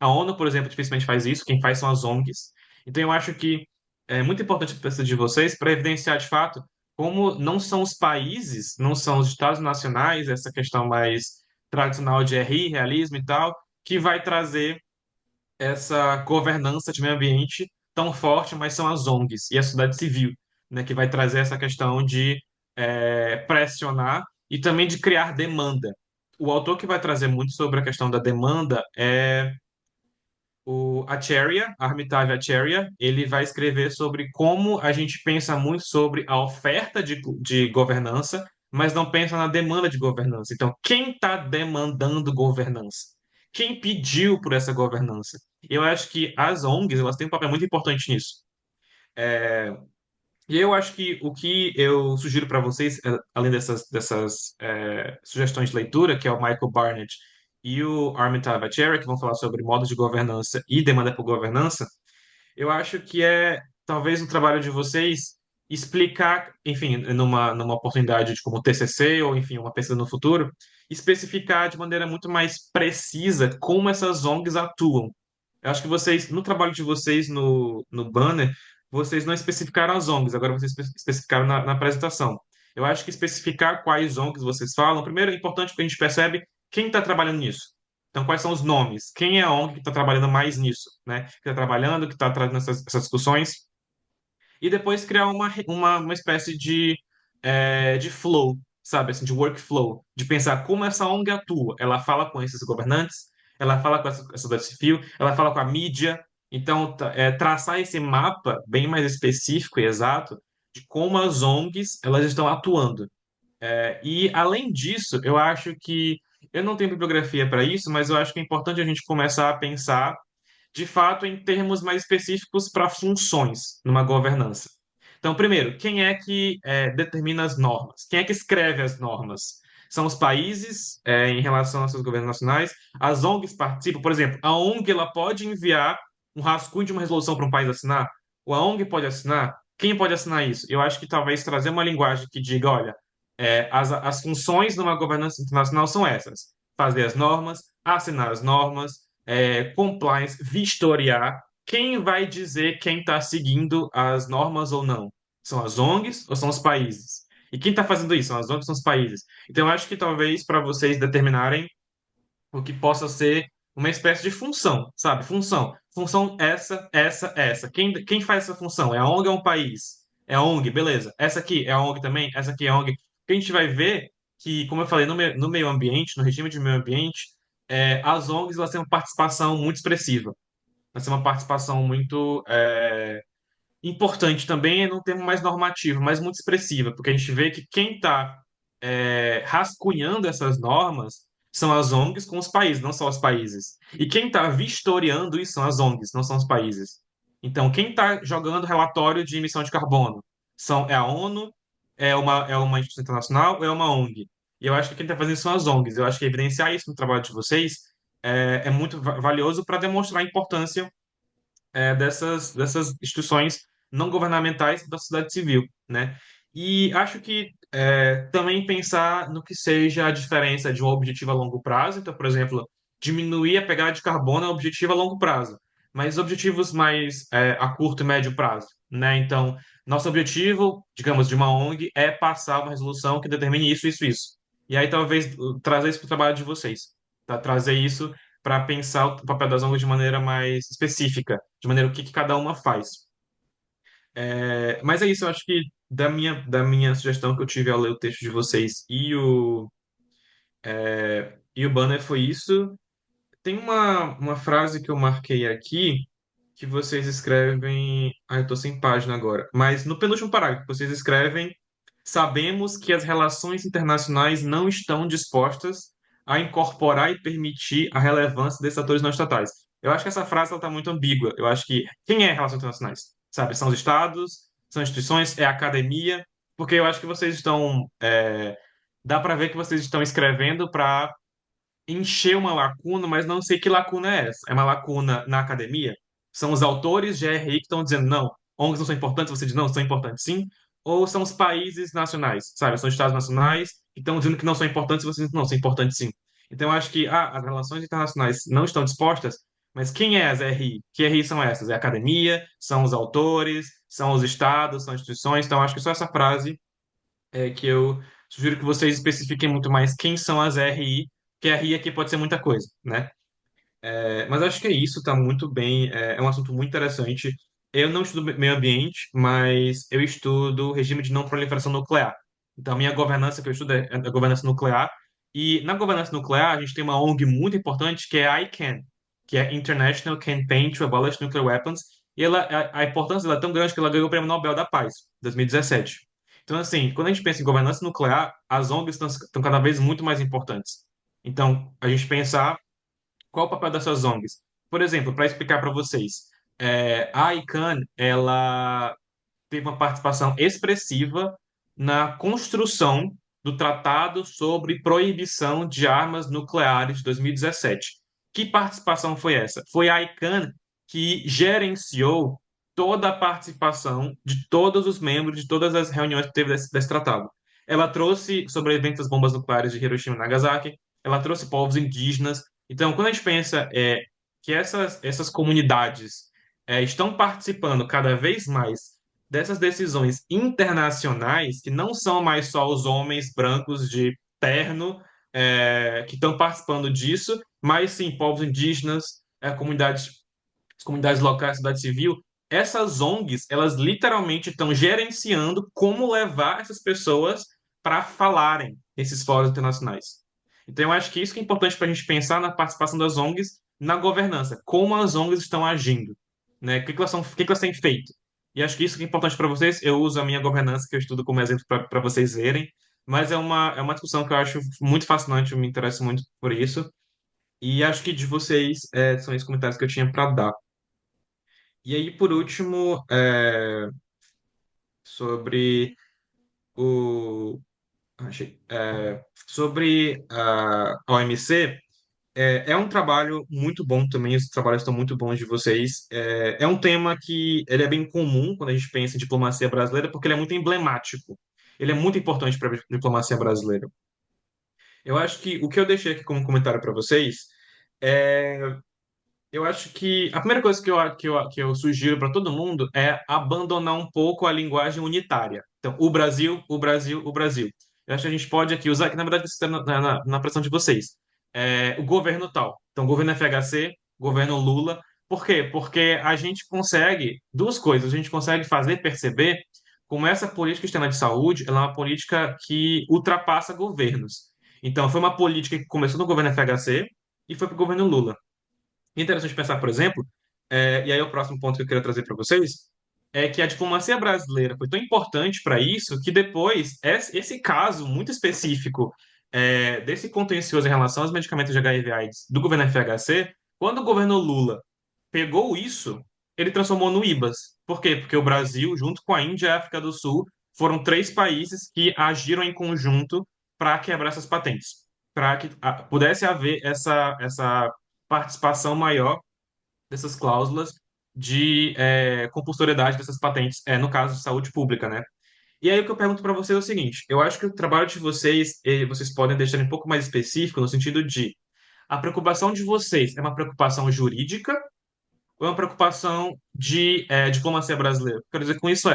A ONU, por exemplo, dificilmente faz isso, quem faz são as ONGs. Então, eu acho que é muito importante a presença de vocês para evidenciar de fato como não são os países, não são os estados nacionais, essa questão mais tradicional de RI, realismo e tal, que vai trazer essa governança de meio ambiente tão forte, mas são as ONGs e a sociedade civil, né, que vai trazer essa questão de pressionar e também de criar demanda. O autor que vai trazer muito sobre a questão da demanda é o Acharya, Armitage Acharya. Ele vai escrever sobre como a gente pensa muito sobre a oferta de governança, mas não pensa na demanda de governança. Então, quem está demandando governança? Quem pediu por essa governança? Eu acho que as ONGs elas têm um papel muito importante nisso. E eu acho que o que eu sugiro para vocês, além dessas sugestões de leitura, que é o Michael Barnett e o Armitage Bhattacharya, que vão falar sobre modos de governança e demanda por governança, eu acho que é talvez o trabalho de vocês explicar, enfim, numa oportunidade de como TCC ou, enfim, uma pesquisa no futuro, especificar de maneira muito mais precisa como essas ONGs atuam. Eu acho que vocês, no trabalho de vocês no banner, vocês não especificaram as ONGs, agora vocês especificaram na apresentação. Eu acho que especificar quais ONGs vocês falam, primeiro é importante porque a gente percebe quem está trabalhando nisso. Então, quais são os nomes? Quem é a ONG que está trabalhando mais nisso, né? Que está trabalhando, que está trazendo essas discussões. E depois criar uma espécie de flow, sabe? Assim, de workflow, de pensar como essa ONG atua. Ela fala com esses governantes, ela fala com essa sociedade civil, ela fala com a mídia. Então, traçar esse mapa bem mais específico e exato de como as ONGs elas estão atuando. E, além disso, eu acho que eu não tenho bibliografia para isso, mas eu acho que é importante a gente começar a pensar, de fato, em termos mais específicos para funções numa governança. Então, primeiro, quem é que determina as normas? Quem é que escreve as normas? São os países, em relação aos seus governos nacionais. As ONGs participam, por exemplo, a ONG ela pode enviar um rascunho de uma resolução para um país assinar? Ou a ONG pode assinar? Quem pode assinar isso? Eu acho que talvez trazer uma linguagem que diga, olha, as funções numa governança internacional são essas: fazer as normas, assinar as normas, compliance, vistoriar. Quem vai dizer quem está seguindo as normas ou não? São as ONGs ou são os países? E quem está fazendo isso? São as ONGs ou são os países? Então, eu acho que talvez para vocês determinarem o que possa ser uma espécie de função, sabe? Função. Função essa. Quem faz essa função? É a ONG ou é um país? É a ONG, beleza. Essa aqui é a ONG também? Essa aqui é a ONG. Porque a gente vai ver que, como eu falei, no meio ambiente, no regime de meio ambiente, as ONGs elas têm uma participação muito expressiva. Elas têm uma participação muito importante também, é num termo mais normativo, mas muito expressiva, porque a gente vê que quem está rascunhando essas normas são as ONGs com os países, não são os países. E quem está vistoriando isso são as ONGs, não são os países. Então, quem está jogando relatório de emissão de carbono é a ONU, é uma instituição internacional ou é uma ONG? E eu acho que quem está fazendo isso são as ONGs. Eu acho que evidenciar isso no trabalho de vocês é muito valioso para demonstrar a importância dessas instituições não governamentais da sociedade civil, né? E acho que também pensar no que seja a diferença de um objetivo a longo prazo. Então, por exemplo, diminuir a pegada de carbono é um objetivo a longo prazo. mas objetivos mais a curto e médio prazo, né? Então, nosso objetivo, digamos, de uma ONG é passar uma resolução que determine isso, isso, isso. E aí, talvez, trazer isso para o trabalho de vocês, tá? Trazer isso para pensar o papel das ONGs de maneira mais específica, de maneira o que cada uma faz. Mas é isso, eu acho que da minha sugestão que eu tive ao ler o texto de vocês e o banner foi isso. Tem uma frase que eu marquei aqui que vocês escrevem. Ah, eu tô sem página agora. Mas no penúltimo parágrafo, vocês escrevem: Sabemos que as relações internacionais não estão dispostas a incorporar e permitir a relevância desses atores não estatais. Eu acho que essa frase está muito ambígua. Eu acho que quem é relações internacionais? Sabe? São os estados, são instituições, é a academia, porque eu acho que vocês estão. Dá para ver que vocês estão escrevendo para encher uma lacuna, mas não sei que lacuna é essa. É uma lacuna na academia? São os autores de RI que estão dizendo não, ONGs não são importantes, você diz não, são importantes sim? Ou são os países nacionais, sabe? São os estados nacionais que estão dizendo que não são importantes, você diz não, são importantes sim. Então, eu acho que as relações internacionais não estão dispostas, mas quem é as RI? Que RI são essas? É a academia? São os autores? São os estados? São instituições? Então, acho que só essa frase que eu sugiro que vocês especifiquem muito mais quem são as RI, que RI aqui pode ser muita coisa, né? Mas acho que é isso, tá muito bem, é um assunto muito interessante. Eu não estudo meio ambiente, mas eu estudo regime de não proliferação nuclear. Então, a minha governança que eu estudo é a governança nuclear, e na governança nuclear a gente tem uma ONG muito importante que é a ICAN, que é International Campaign to Abolish Nuclear Weapons, e a importância dela é tão grande que ela ganhou o Prêmio Nobel da Paz, 2017. Então, assim, quando a gente pensa em governança nuclear, as ONGs estão cada vez muito mais importantes. Então, a gente pensar qual o papel dessas ONGs. Por exemplo, para explicar para vocês, a ICANN, ela teve uma participação expressiva na construção do Tratado sobre Proibição de Armas Nucleares de 2017. Que participação foi essa? Foi a ICANN que gerenciou toda a participação de todos os membros de todas as reuniões que teve desse tratado. Ela trouxe sobreviventes das bombas nucleares de Hiroshima e Nagasaki, ela trouxe povos indígenas. Então, quando a gente pensa que essas comunidades estão participando cada vez mais dessas decisões internacionais, que não são mais só os homens brancos de terno que estão participando disso, mas sim povos indígenas, as comunidades locais, sociedade civil. Essas ONGs, elas literalmente estão gerenciando como levar essas pessoas para falarem nesses fóruns internacionais. Então, eu acho que isso que é importante para a gente pensar na participação das ONGs na governança, como as ONGs estão agindo, né? O que elas têm feito. E acho que isso que é importante para vocês. Eu uso a minha governança, que eu estudo como exemplo para vocês verem, mas é uma discussão que eu acho muito fascinante, eu me interesso muito por isso. E acho que de vocês são esses comentários que eu tinha para dar. E aí, por último, sobre o. Sobre a OMC, é um trabalho muito bom também, os trabalhos estão muito bons de vocês. É um tema que ele é bem comum quando a gente pensa em diplomacia brasileira, porque ele é muito emblemático. Ele é muito importante para a diplomacia brasileira. Eu acho que o que eu deixei aqui como comentário para vocês é eu acho que a primeira coisa que eu sugiro para todo mundo é abandonar um pouco a linguagem unitária. Então, o Brasil, o Brasil, o Brasil. Eu acho que a gente pode aqui usar, que na verdade isso está na pressão de vocês. O governo tal. Então, governo FHC, governo Lula. Por quê? Porque a gente consegue duas coisas. A gente consegue fazer perceber como essa política externa de saúde ela é uma política que ultrapassa governos. Então, foi uma política que começou no governo FHC e foi para o governo Lula. Interessante pensar, por exemplo, e aí o próximo ponto que eu queria trazer para vocês, é que a diplomacia brasileira foi tão importante para isso que depois, esse caso muito específico desse contencioso em relação aos medicamentos de HIV/AIDS do governo FHC, quando o governo Lula pegou isso, ele transformou no IBAS. Por quê? Porque o Brasil, junto com a Índia e a África do Sul, foram três países que agiram em conjunto para quebrar essas patentes, para que pudesse haver essa participação maior dessas cláusulas de compulsoriedade dessas patentes, no caso de saúde pública, né? E aí o que eu pergunto para vocês é o seguinte: eu acho que o trabalho de vocês, vocês podem deixar um pouco mais específico no sentido de a preocupação de vocês é uma preocupação jurídica ou é uma preocupação de diplomacia brasileira? O que eu quero dizer com isso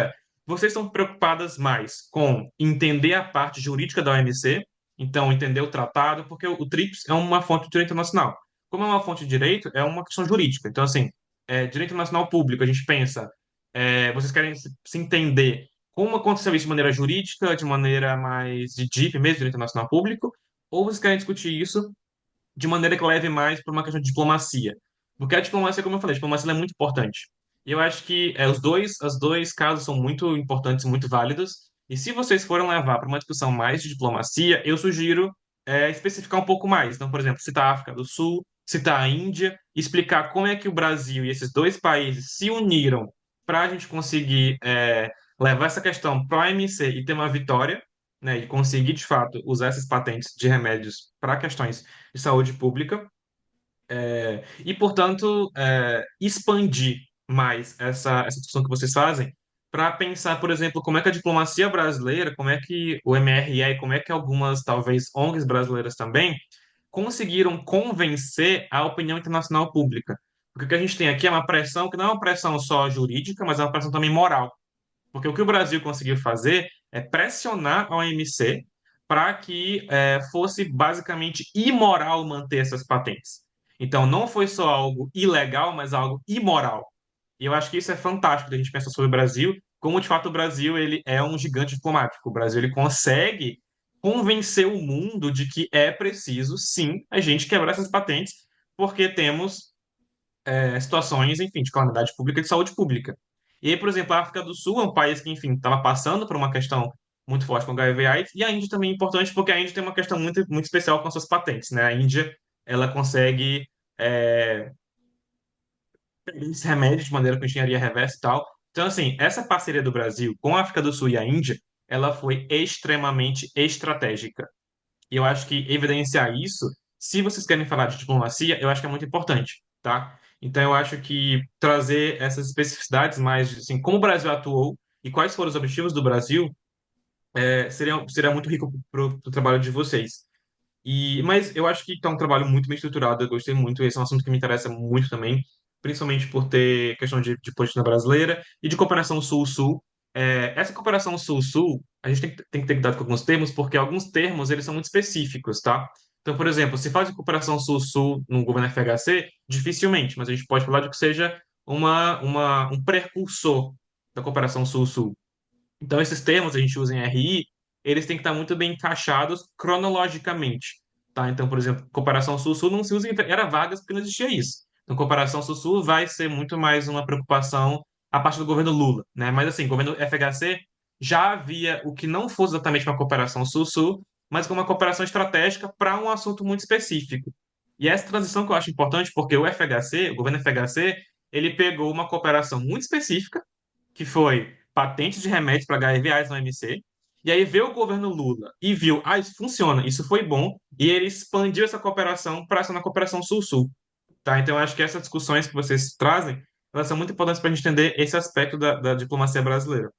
vocês estão preocupadas mais com entender a parte jurídica da OMC, então entender o tratado, porque o TRIPS é uma fonte de direito internacional. Como é uma fonte de direito, é uma questão jurídica. Então, assim, direito internacional público, a gente pensa, vocês querem se entender como aconteceu isso de maneira jurídica, de maneira mais de deep mesmo, direito internacional público, ou vocês querem discutir isso de maneira que leve mais para uma questão de diplomacia. Porque a diplomacia, como eu falei, a diplomacia ela é muito importante. E eu acho que os dois casos são muito importantes, muito válidos. E se vocês forem levar para uma discussão mais de diplomacia, eu sugiro especificar um pouco mais. Então, por exemplo, citar a África do Sul, citar a Índia, explicar como é que o Brasil e esses dois países se uniram para a gente conseguir levar essa questão para a OMC e ter uma vitória, né, e conseguir, de fato, usar essas patentes de remédios para questões de saúde pública e, portanto, expandir mais essa discussão que vocês fazem para pensar, por exemplo, como é que a diplomacia brasileira, como é que o MRE e como é que algumas, talvez, ONGs brasileiras também conseguiram convencer a opinião internacional pública. Porque o que a gente tem aqui é uma pressão que não é uma pressão só jurídica, mas é uma pressão também moral. Porque o que o Brasil conseguiu fazer é pressionar a OMC para que fosse basicamente imoral manter essas patentes. Então, não foi só algo ilegal, mas algo imoral. E eu acho que isso é fantástico da gente pensar sobre o Brasil, como de fato o Brasil ele é um gigante diplomático. O Brasil ele consegue convencer o mundo de que é preciso, sim, a gente quebrar essas patentes, porque temos situações, enfim, de calamidade pública e de saúde pública. E aí, por exemplo, a África do Sul é um país que, enfim, estava passando por uma questão muito forte com o HIV/AIDS, e a Índia também é importante porque a Índia tem uma questão muito, muito especial com suas patentes, né? A Índia, ela consegue pegar esse remédio de maneira com engenharia reversa e tal. Então, assim, essa parceria do Brasil com a África do Sul e a Índia, ela foi extremamente estratégica. E eu acho que evidenciar isso, se vocês querem falar de diplomacia, eu acho que é muito importante, tá? Então eu acho que trazer essas especificidades mais, assim, como o Brasil atuou e quais foram os objetivos do Brasil, seria muito rico para o trabalho de vocês. Mas eu acho que está um trabalho muito bem estruturado, eu gostei muito, esse é um assunto que me interessa muito também, principalmente por ter questão de política brasileira e de cooperação Sul-Sul. Essa cooperação Sul-Sul, a gente tem que ter cuidado com alguns termos, porque alguns termos eles são muito específicos, tá? Então, por exemplo, se faz de cooperação Sul-Sul no governo FHC, dificilmente, mas a gente pode falar de que seja um precursor da cooperação Sul-Sul. Então, esses termos a gente usa em RI, eles têm que estar muito bem encaixados cronologicamente, tá? Então, por exemplo, comparação Sul-Sul não se usa em era vagas porque não existia isso. Então, comparação Sul-Sul vai ser muito mais uma preocupação a partir do governo Lula, né? Mas assim, governo FHC já havia o que não fosse exatamente uma cooperação Sul-Sul, mas como uma cooperação estratégica para um assunto muito específico. E essa transição que eu acho importante, porque o FHC, o governo FHC, ele pegou uma cooperação muito específica que foi patente de remédios para HIV/AIDS no OMC. E aí veio o governo Lula e viu, isso funciona, isso foi bom, e ele expandiu essa cooperação para essa na cooperação Sul-Sul, tá? Então, eu acho que essas discussões que vocês trazem, elas são muito importantes para a gente entender esse aspecto da diplomacia brasileira,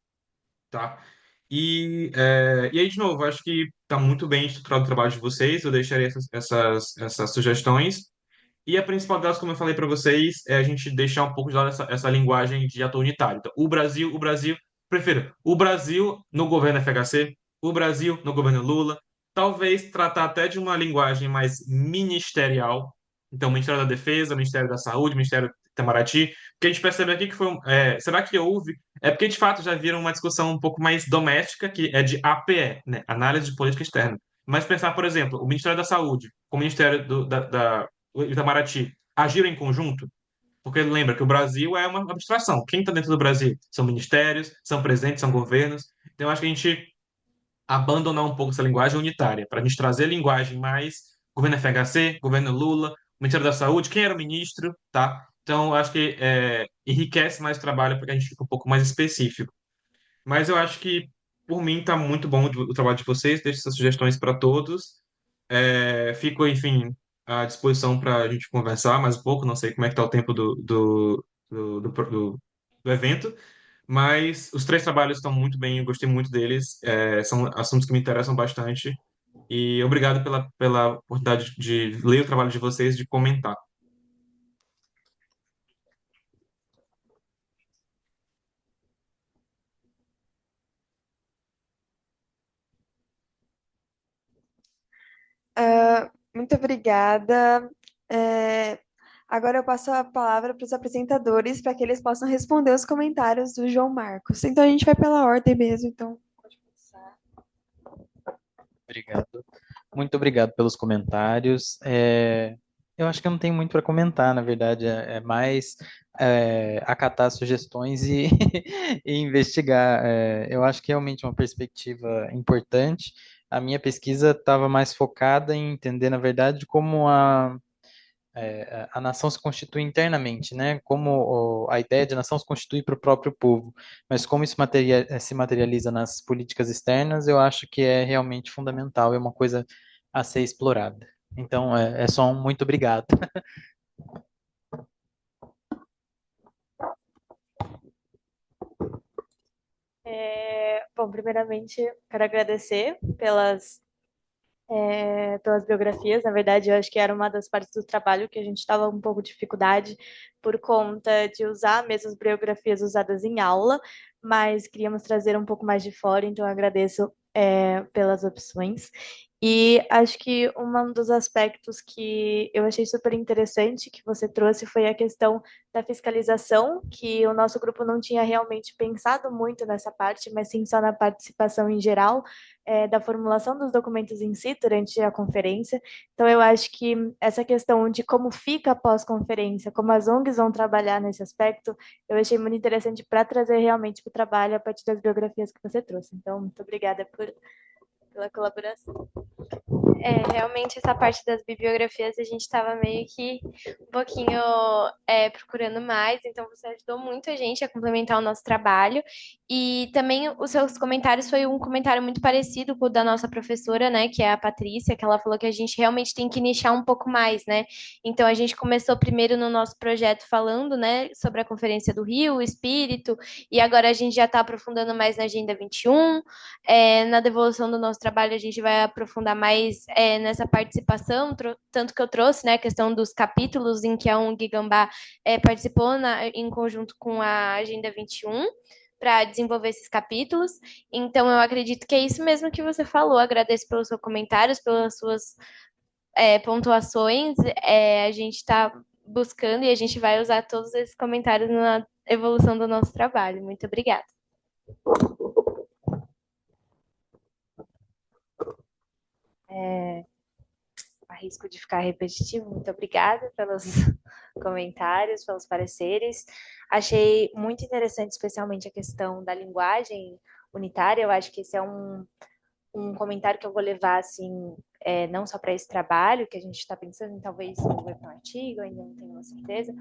tá? E aí, de novo, eu acho que está muito bem estruturado o trabalho de vocês, eu deixarei essas sugestões, e a principal delas, como eu falei para vocês, é a gente deixar um pouco de lado essa linguagem de ator unitário. Então, prefiro o Brasil no governo FHC, o Brasil no governo Lula, talvez tratar até de uma linguagem mais ministerial. Então, Ministério da Defesa, Ministério da Saúde, Ministério do Itamaraty, porque a gente percebe aqui que será que houve? É porque, de fato, já viram uma discussão um pouco mais doméstica, que é de APE, né? Análise de Política Externa. Mas pensar, por exemplo, o Ministério da Saúde, o Ministério o Itamaraty agiram em conjunto? Porque lembra que o Brasil é uma abstração. Quem está dentro do Brasil? São ministérios, são presidentes, são governos. Então, eu acho que a gente abandonar um pouco essa linguagem unitária, para a gente trazer a linguagem mais governo FHC, governo Lula, Ministério da Saúde, quem era o ministro, tá? Então, eu acho que enriquece mais o trabalho porque a gente fica um pouco mais específico. Mas eu acho que, por mim, está muito bom o trabalho de vocês. Deixo essas sugestões para todos. Fico, enfim, à disposição para a gente conversar mais um pouco. Não sei como é que está o tempo do evento, mas os três trabalhos estão muito bem, eu gostei muito deles. São assuntos que me interessam bastante. E obrigado pela oportunidade de ler o trabalho de vocês, de comentar. Muito obrigada. É, Agora eu passo a palavra para os apresentadores para que eles possam responder os comentários do João Marcos. Então a gente vai pela ordem mesmo, então pode começar. Obrigado. Muito obrigado pelos comentários. Eu acho que eu não tenho muito para comentar, na verdade, é mais acatar sugestões e, e investigar. Eu acho que realmente é uma perspectiva importante. A minha pesquisa estava mais focada em entender, na verdade, como a nação se constitui internamente, né? Como a ideia de nação se constitui para o próprio povo, mas como isso se materializa nas políticas externas, eu acho que é realmente fundamental, é uma coisa a ser explorada. Então, é só um muito obrigado. Bom, primeiramente, quero agradecer pelas biografias. Na verdade, eu acho que era uma das partes do trabalho que a gente estava um pouco de dificuldade por conta de usar mesmo as biografias usadas em aula, mas queríamos trazer um pouco mais de fora, então eu agradeço pelas opções. E acho que um dos aspectos que eu achei super interessante que você trouxe foi a questão da fiscalização, que o nosso grupo não tinha realmente pensado muito nessa parte, mas sim só na participação em geral, da formulação dos documentos em si durante a conferência. Então, eu acho que essa questão de como fica após conferência, como as ONGs vão trabalhar nesse aspecto, eu achei muito interessante para trazer realmente para o trabalho a partir das biografias que você trouxe. Então, muito obrigada pela colaboração. Realmente essa parte das bibliografias a gente estava meio que um pouquinho procurando mais, então você ajudou muito a gente a complementar o nosso trabalho. E também os seus comentários foi um comentário muito parecido com o da nossa professora, né, que é a Patrícia, que ela falou que a gente realmente tem que nichar um pouco mais, né? Então a gente começou primeiro no nosso projeto falando, né, sobre a Conferência do Rio, o espírito, e agora a gente já está aprofundando mais na Agenda 21. Na devolução do nosso trabalho, a gente vai aprofundar mais nessa participação, tanto que eu trouxe, né, a questão dos capítulos em que a ONG Gambá participou em conjunto com a Agenda 21 para desenvolver esses capítulos. Então, eu acredito que é isso mesmo que você falou. Agradeço pelos seus comentários, pelas suas pontuações. A gente está buscando e a gente vai usar todos esses comentários na evolução do nosso trabalho. Muito obrigada. A risco de ficar repetitivo, muito obrigada pelos comentários, pelos pareceres. Achei muito interessante, especialmente a questão da linguagem unitária. Eu acho que esse é um comentário que eu vou levar, assim, não só para esse trabalho, que a gente está pensando em talvez desenvolver para um artigo, ainda não tenho uma certeza,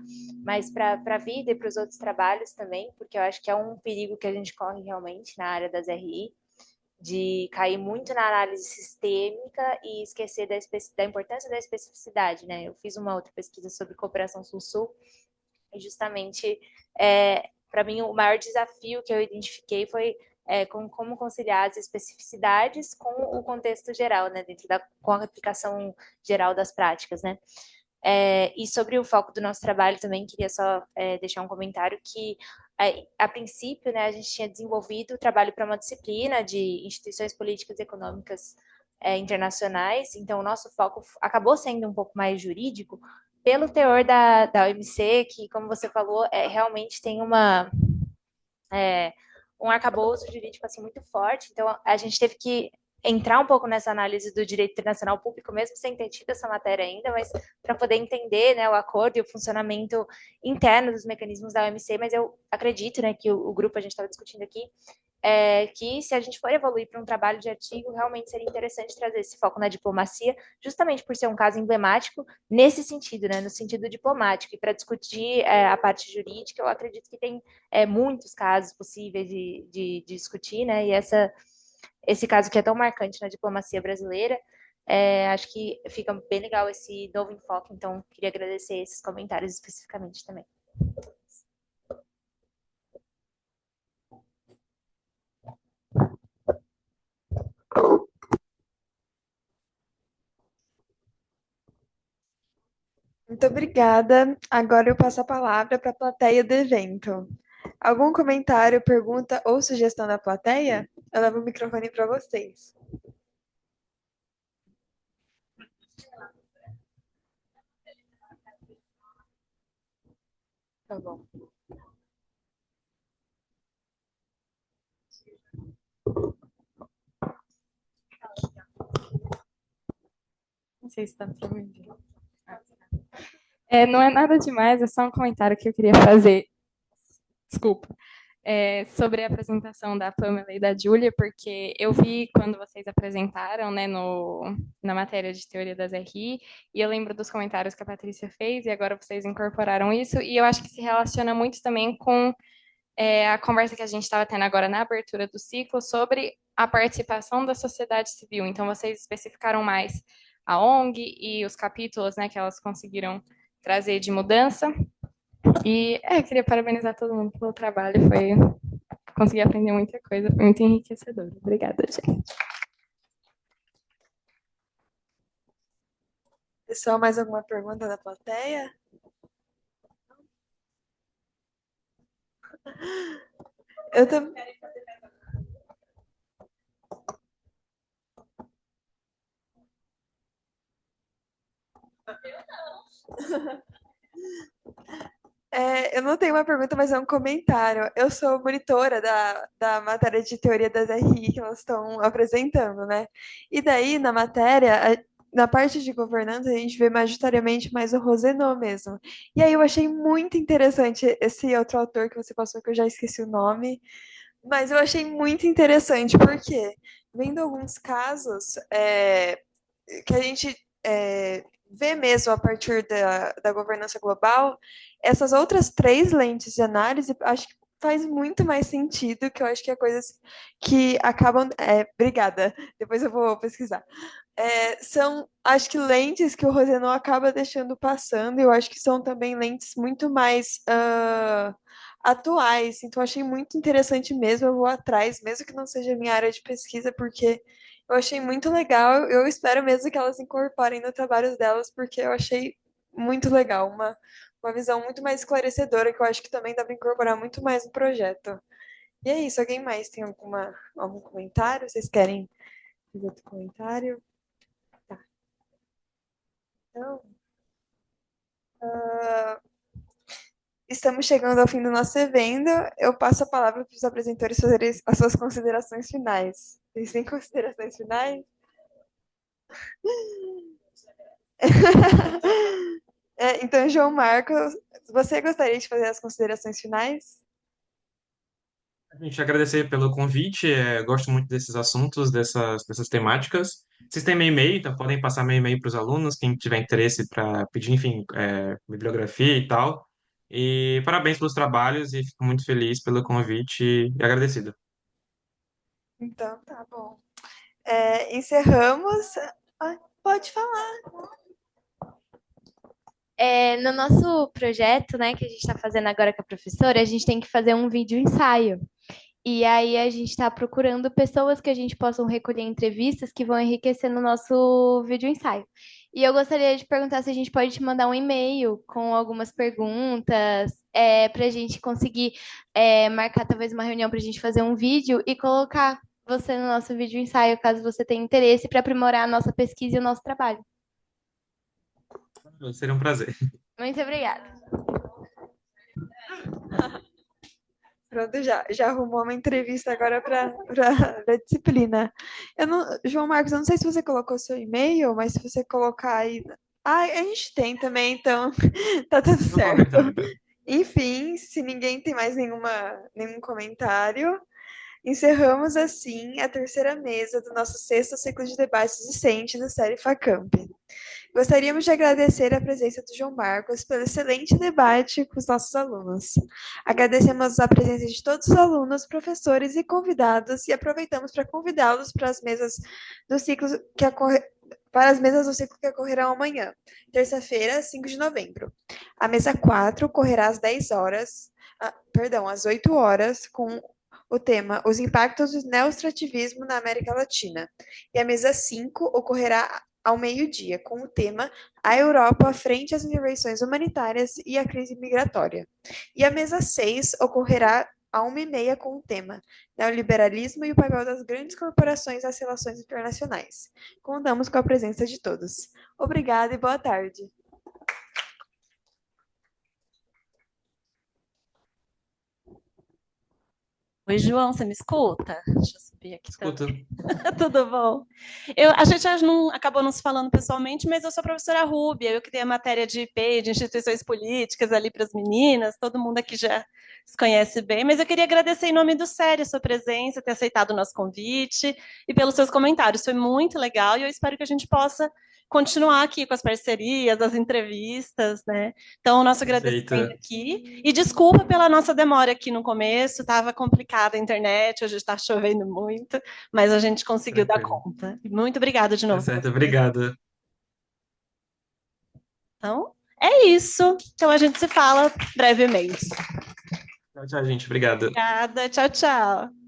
mas para a vida e para os outros trabalhos também, porque eu acho que é um perigo que a gente corre realmente na área das RI, de cair muito na análise sistêmica e esquecer da importância da especificidade, né? Eu fiz uma outra pesquisa sobre cooperação Sul-Sul e justamente, para mim, o maior desafio que eu identifiquei foi como conciliar as especificidades com o contexto geral, né? Com a aplicação geral das práticas, né? E sobre o foco do nosso trabalho também, queria só deixar um comentário que, a princípio, né, a gente tinha desenvolvido o trabalho para uma disciplina de instituições políticas e econômicas internacionais, então o nosso foco acabou sendo um pouco mais jurídico, pelo teor da OMC, que, como você falou, realmente tem um arcabouço jurídico assim, muito forte, então a gente teve que entrar um pouco nessa análise do direito internacional público, mesmo sem ter tido essa matéria ainda, mas para poder entender, né, o acordo e o funcionamento interno dos mecanismos da OMC, mas eu acredito, né, que o grupo, a gente estava discutindo aqui, que se a gente for evoluir para um trabalho de artigo, realmente seria interessante trazer esse foco na diplomacia, justamente por ser um caso emblemático nesse sentido, né, no sentido diplomático, e para discutir a parte jurídica, eu acredito que tem muitos casos possíveis de discutir, né, e esse caso que é tão marcante na diplomacia brasileira, acho que fica bem legal esse novo enfoque, então queria agradecer esses comentários especificamente também. Muito obrigada. Agora eu passo a palavra para a plateia do evento. Algum comentário, pergunta ou sugestão da plateia? Eu levo o microfone para vocês. Tá bom. Não sei se está me ouvindo. Não é nada demais, é só um comentário que eu queria fazer. Desculpa. Sobre a apresentação da Pamela e da Júlia, porque eu vi quando vocês apresentaram, né, na matéria de teoria das RI, e eu lembro dos comentários que a Patrícia fez, e agora vocês incorporaram isso, e eu acho que se relaciona muito também com a conversa que a gente estava tendo agora na abertura do ciclo sobre a participação da sociedade civil. Então, vocês especificaram mais a ONG e os capítulos, né, que elas conseguiram trazer de mudança. E queria parabenizar todo mundo pelo trabalho. Consegui aprender muita coisa, foi muito enriquecedor. Obrigada, gente. Pessoal, mais alguma pergunta da plateia? Eu também. Eu não tenho uma pergunta, mas é um comentário. Eu sou monitora da matéria de teoria das RI que elas estão apresentando, né? E daí, na matéria, na parte de governança, a gente vê majoritariamente mais o Rosenau mesmo. E aí eu achei muito interessante esse outro autor que você passou, que eu já esqueci o nome, mas eu achei muito interessante, porque vendo alguns casos que a gente vê mesmo a partir da governança global, essas outras três lentes de análise, acho que faz muito mais sentido, que eu acho que é coisas que acabam... obrigada, depois eu vou pesquisar. São, acho que lentes que o Rosenau acaba deixando passando, e eu acho que são também lentes muito mais atuais, então achei muito interessante mesmo, eu vou atrás, mesmo que não seja minha área de pesquisa, porque eu achei muito legal, eu espero mesmo que elas incorporem no trabalho delas, porque eu achei muito legal, uma visão muito mais esclarecedora, que eu acho que também dá para incorporar muito mais no projeto. E é isso, alguém mais tem algum comentário? Vocês querem fazer outro comentário? Tá. Então, estamos chegando ao fim do nosso evento. Eu passo a palavra para os apresentadores fazerem as suas considerações finais. Vocês têm considerações finais? Então, João Marcos, você gostaria de fazer as considerações finais? A gente agradecer pelo convite, gosto muito desses assuntos, dessas temáticas. Vocês têm meu e-mail, então podem passar meu e-mail para os alunos, quem tiver interesse para pedir, enfim, bibliografia e tal. E parabéns pelos trabalhos e fico muito feliz pelo convite e agradecido. Então, tá bom. Encerramos. Pode falar. No nosso projeto, né, que a gente está fazendo agora com a professora, a gente tem que fazer um vídeo ensaio. E aí a gente está procurando pessoas que a gente possa recolher entrevistas que vão enriquecer no nosso vídeo ensaio. E eu gostaria de perguntar se a gente pode te mandar um e-mail com algumas perguntas, para a gente conseguir marcar talvez uma reunião para a gente fazer um vídeo e colocar você no nosso vídeo ensaio, caso você tenha interesse, para aprimorar a nossa pesquisa e o nosso trabalho. Seria um prazer. Muito obrigada. Pronto, já arrumou uma entrevista agora para a disciplina. João Marcos, eu não sei se você colocou seu e-mail, mas se você colocar aí. A gente tem também, então tá tudo Vou certo. comentar, então. Enfim, se ninguém tem mais nenhum comentário, encerramos assim a terceira mesa do nosso sexto ciclo de debates discente da série FACAMP. Gostaríamos de agradecer a presença do João Marcos pelo excelente debate com os nossos alunos. Agradecemos a presença de todos os alunos, professores e convidados e aproveitamos para convidá-los para as mesas do ciclo que ocorrerão amanhã, terça-feira, 5 de novembro. A mesa 4 ocorrerá às 10 horas, às 8 horas, com o tema Os impactos do neoextrativismo na América Latina. E a mesa 5 ocorrerá ao meio-dia, com o tema A Europa frente às intervenções humanitárias e à crise migratória. E a mesa 6 ocorrerá à 1h30 com o tema Neoliberalismo e o papel das grandes corporações nas relações internacionais. Contamos com a presença de todos. Obrigada e boa tarde. Oi, João, você me escuta? Deixa eu subir aqui Escuta. também. Tudo bom? A gente acabou não se falando pessoalmente, mas eu sou a professora Rúbia, eu criei a matéria de IP, de instituições políticas ali para as meninas, todo mundo aqui já se conhece bem, mas eu queria agradecer em nome do SERI a sua presença, ter aceitado o nosso convite e pelos seus comentários, foi muito legal e eu espero que a gente possa continuar aqui com as parcerias, as entrevistas, né? Então, o nosso agradecimento Perfeito. aqui. E desculpa pela nossa demora aqui no começo, estava complicada a internet, hoje está chovendo muito, mas a gente conseguiu dar Tranquilo. conta. Muito obrigada de Tá novo. certo, obrigado. Então, é isso. Então, a gente se fala brevemente. Tchau, tchau, gente. Obrigado. Obrigada. Tchau, tchau.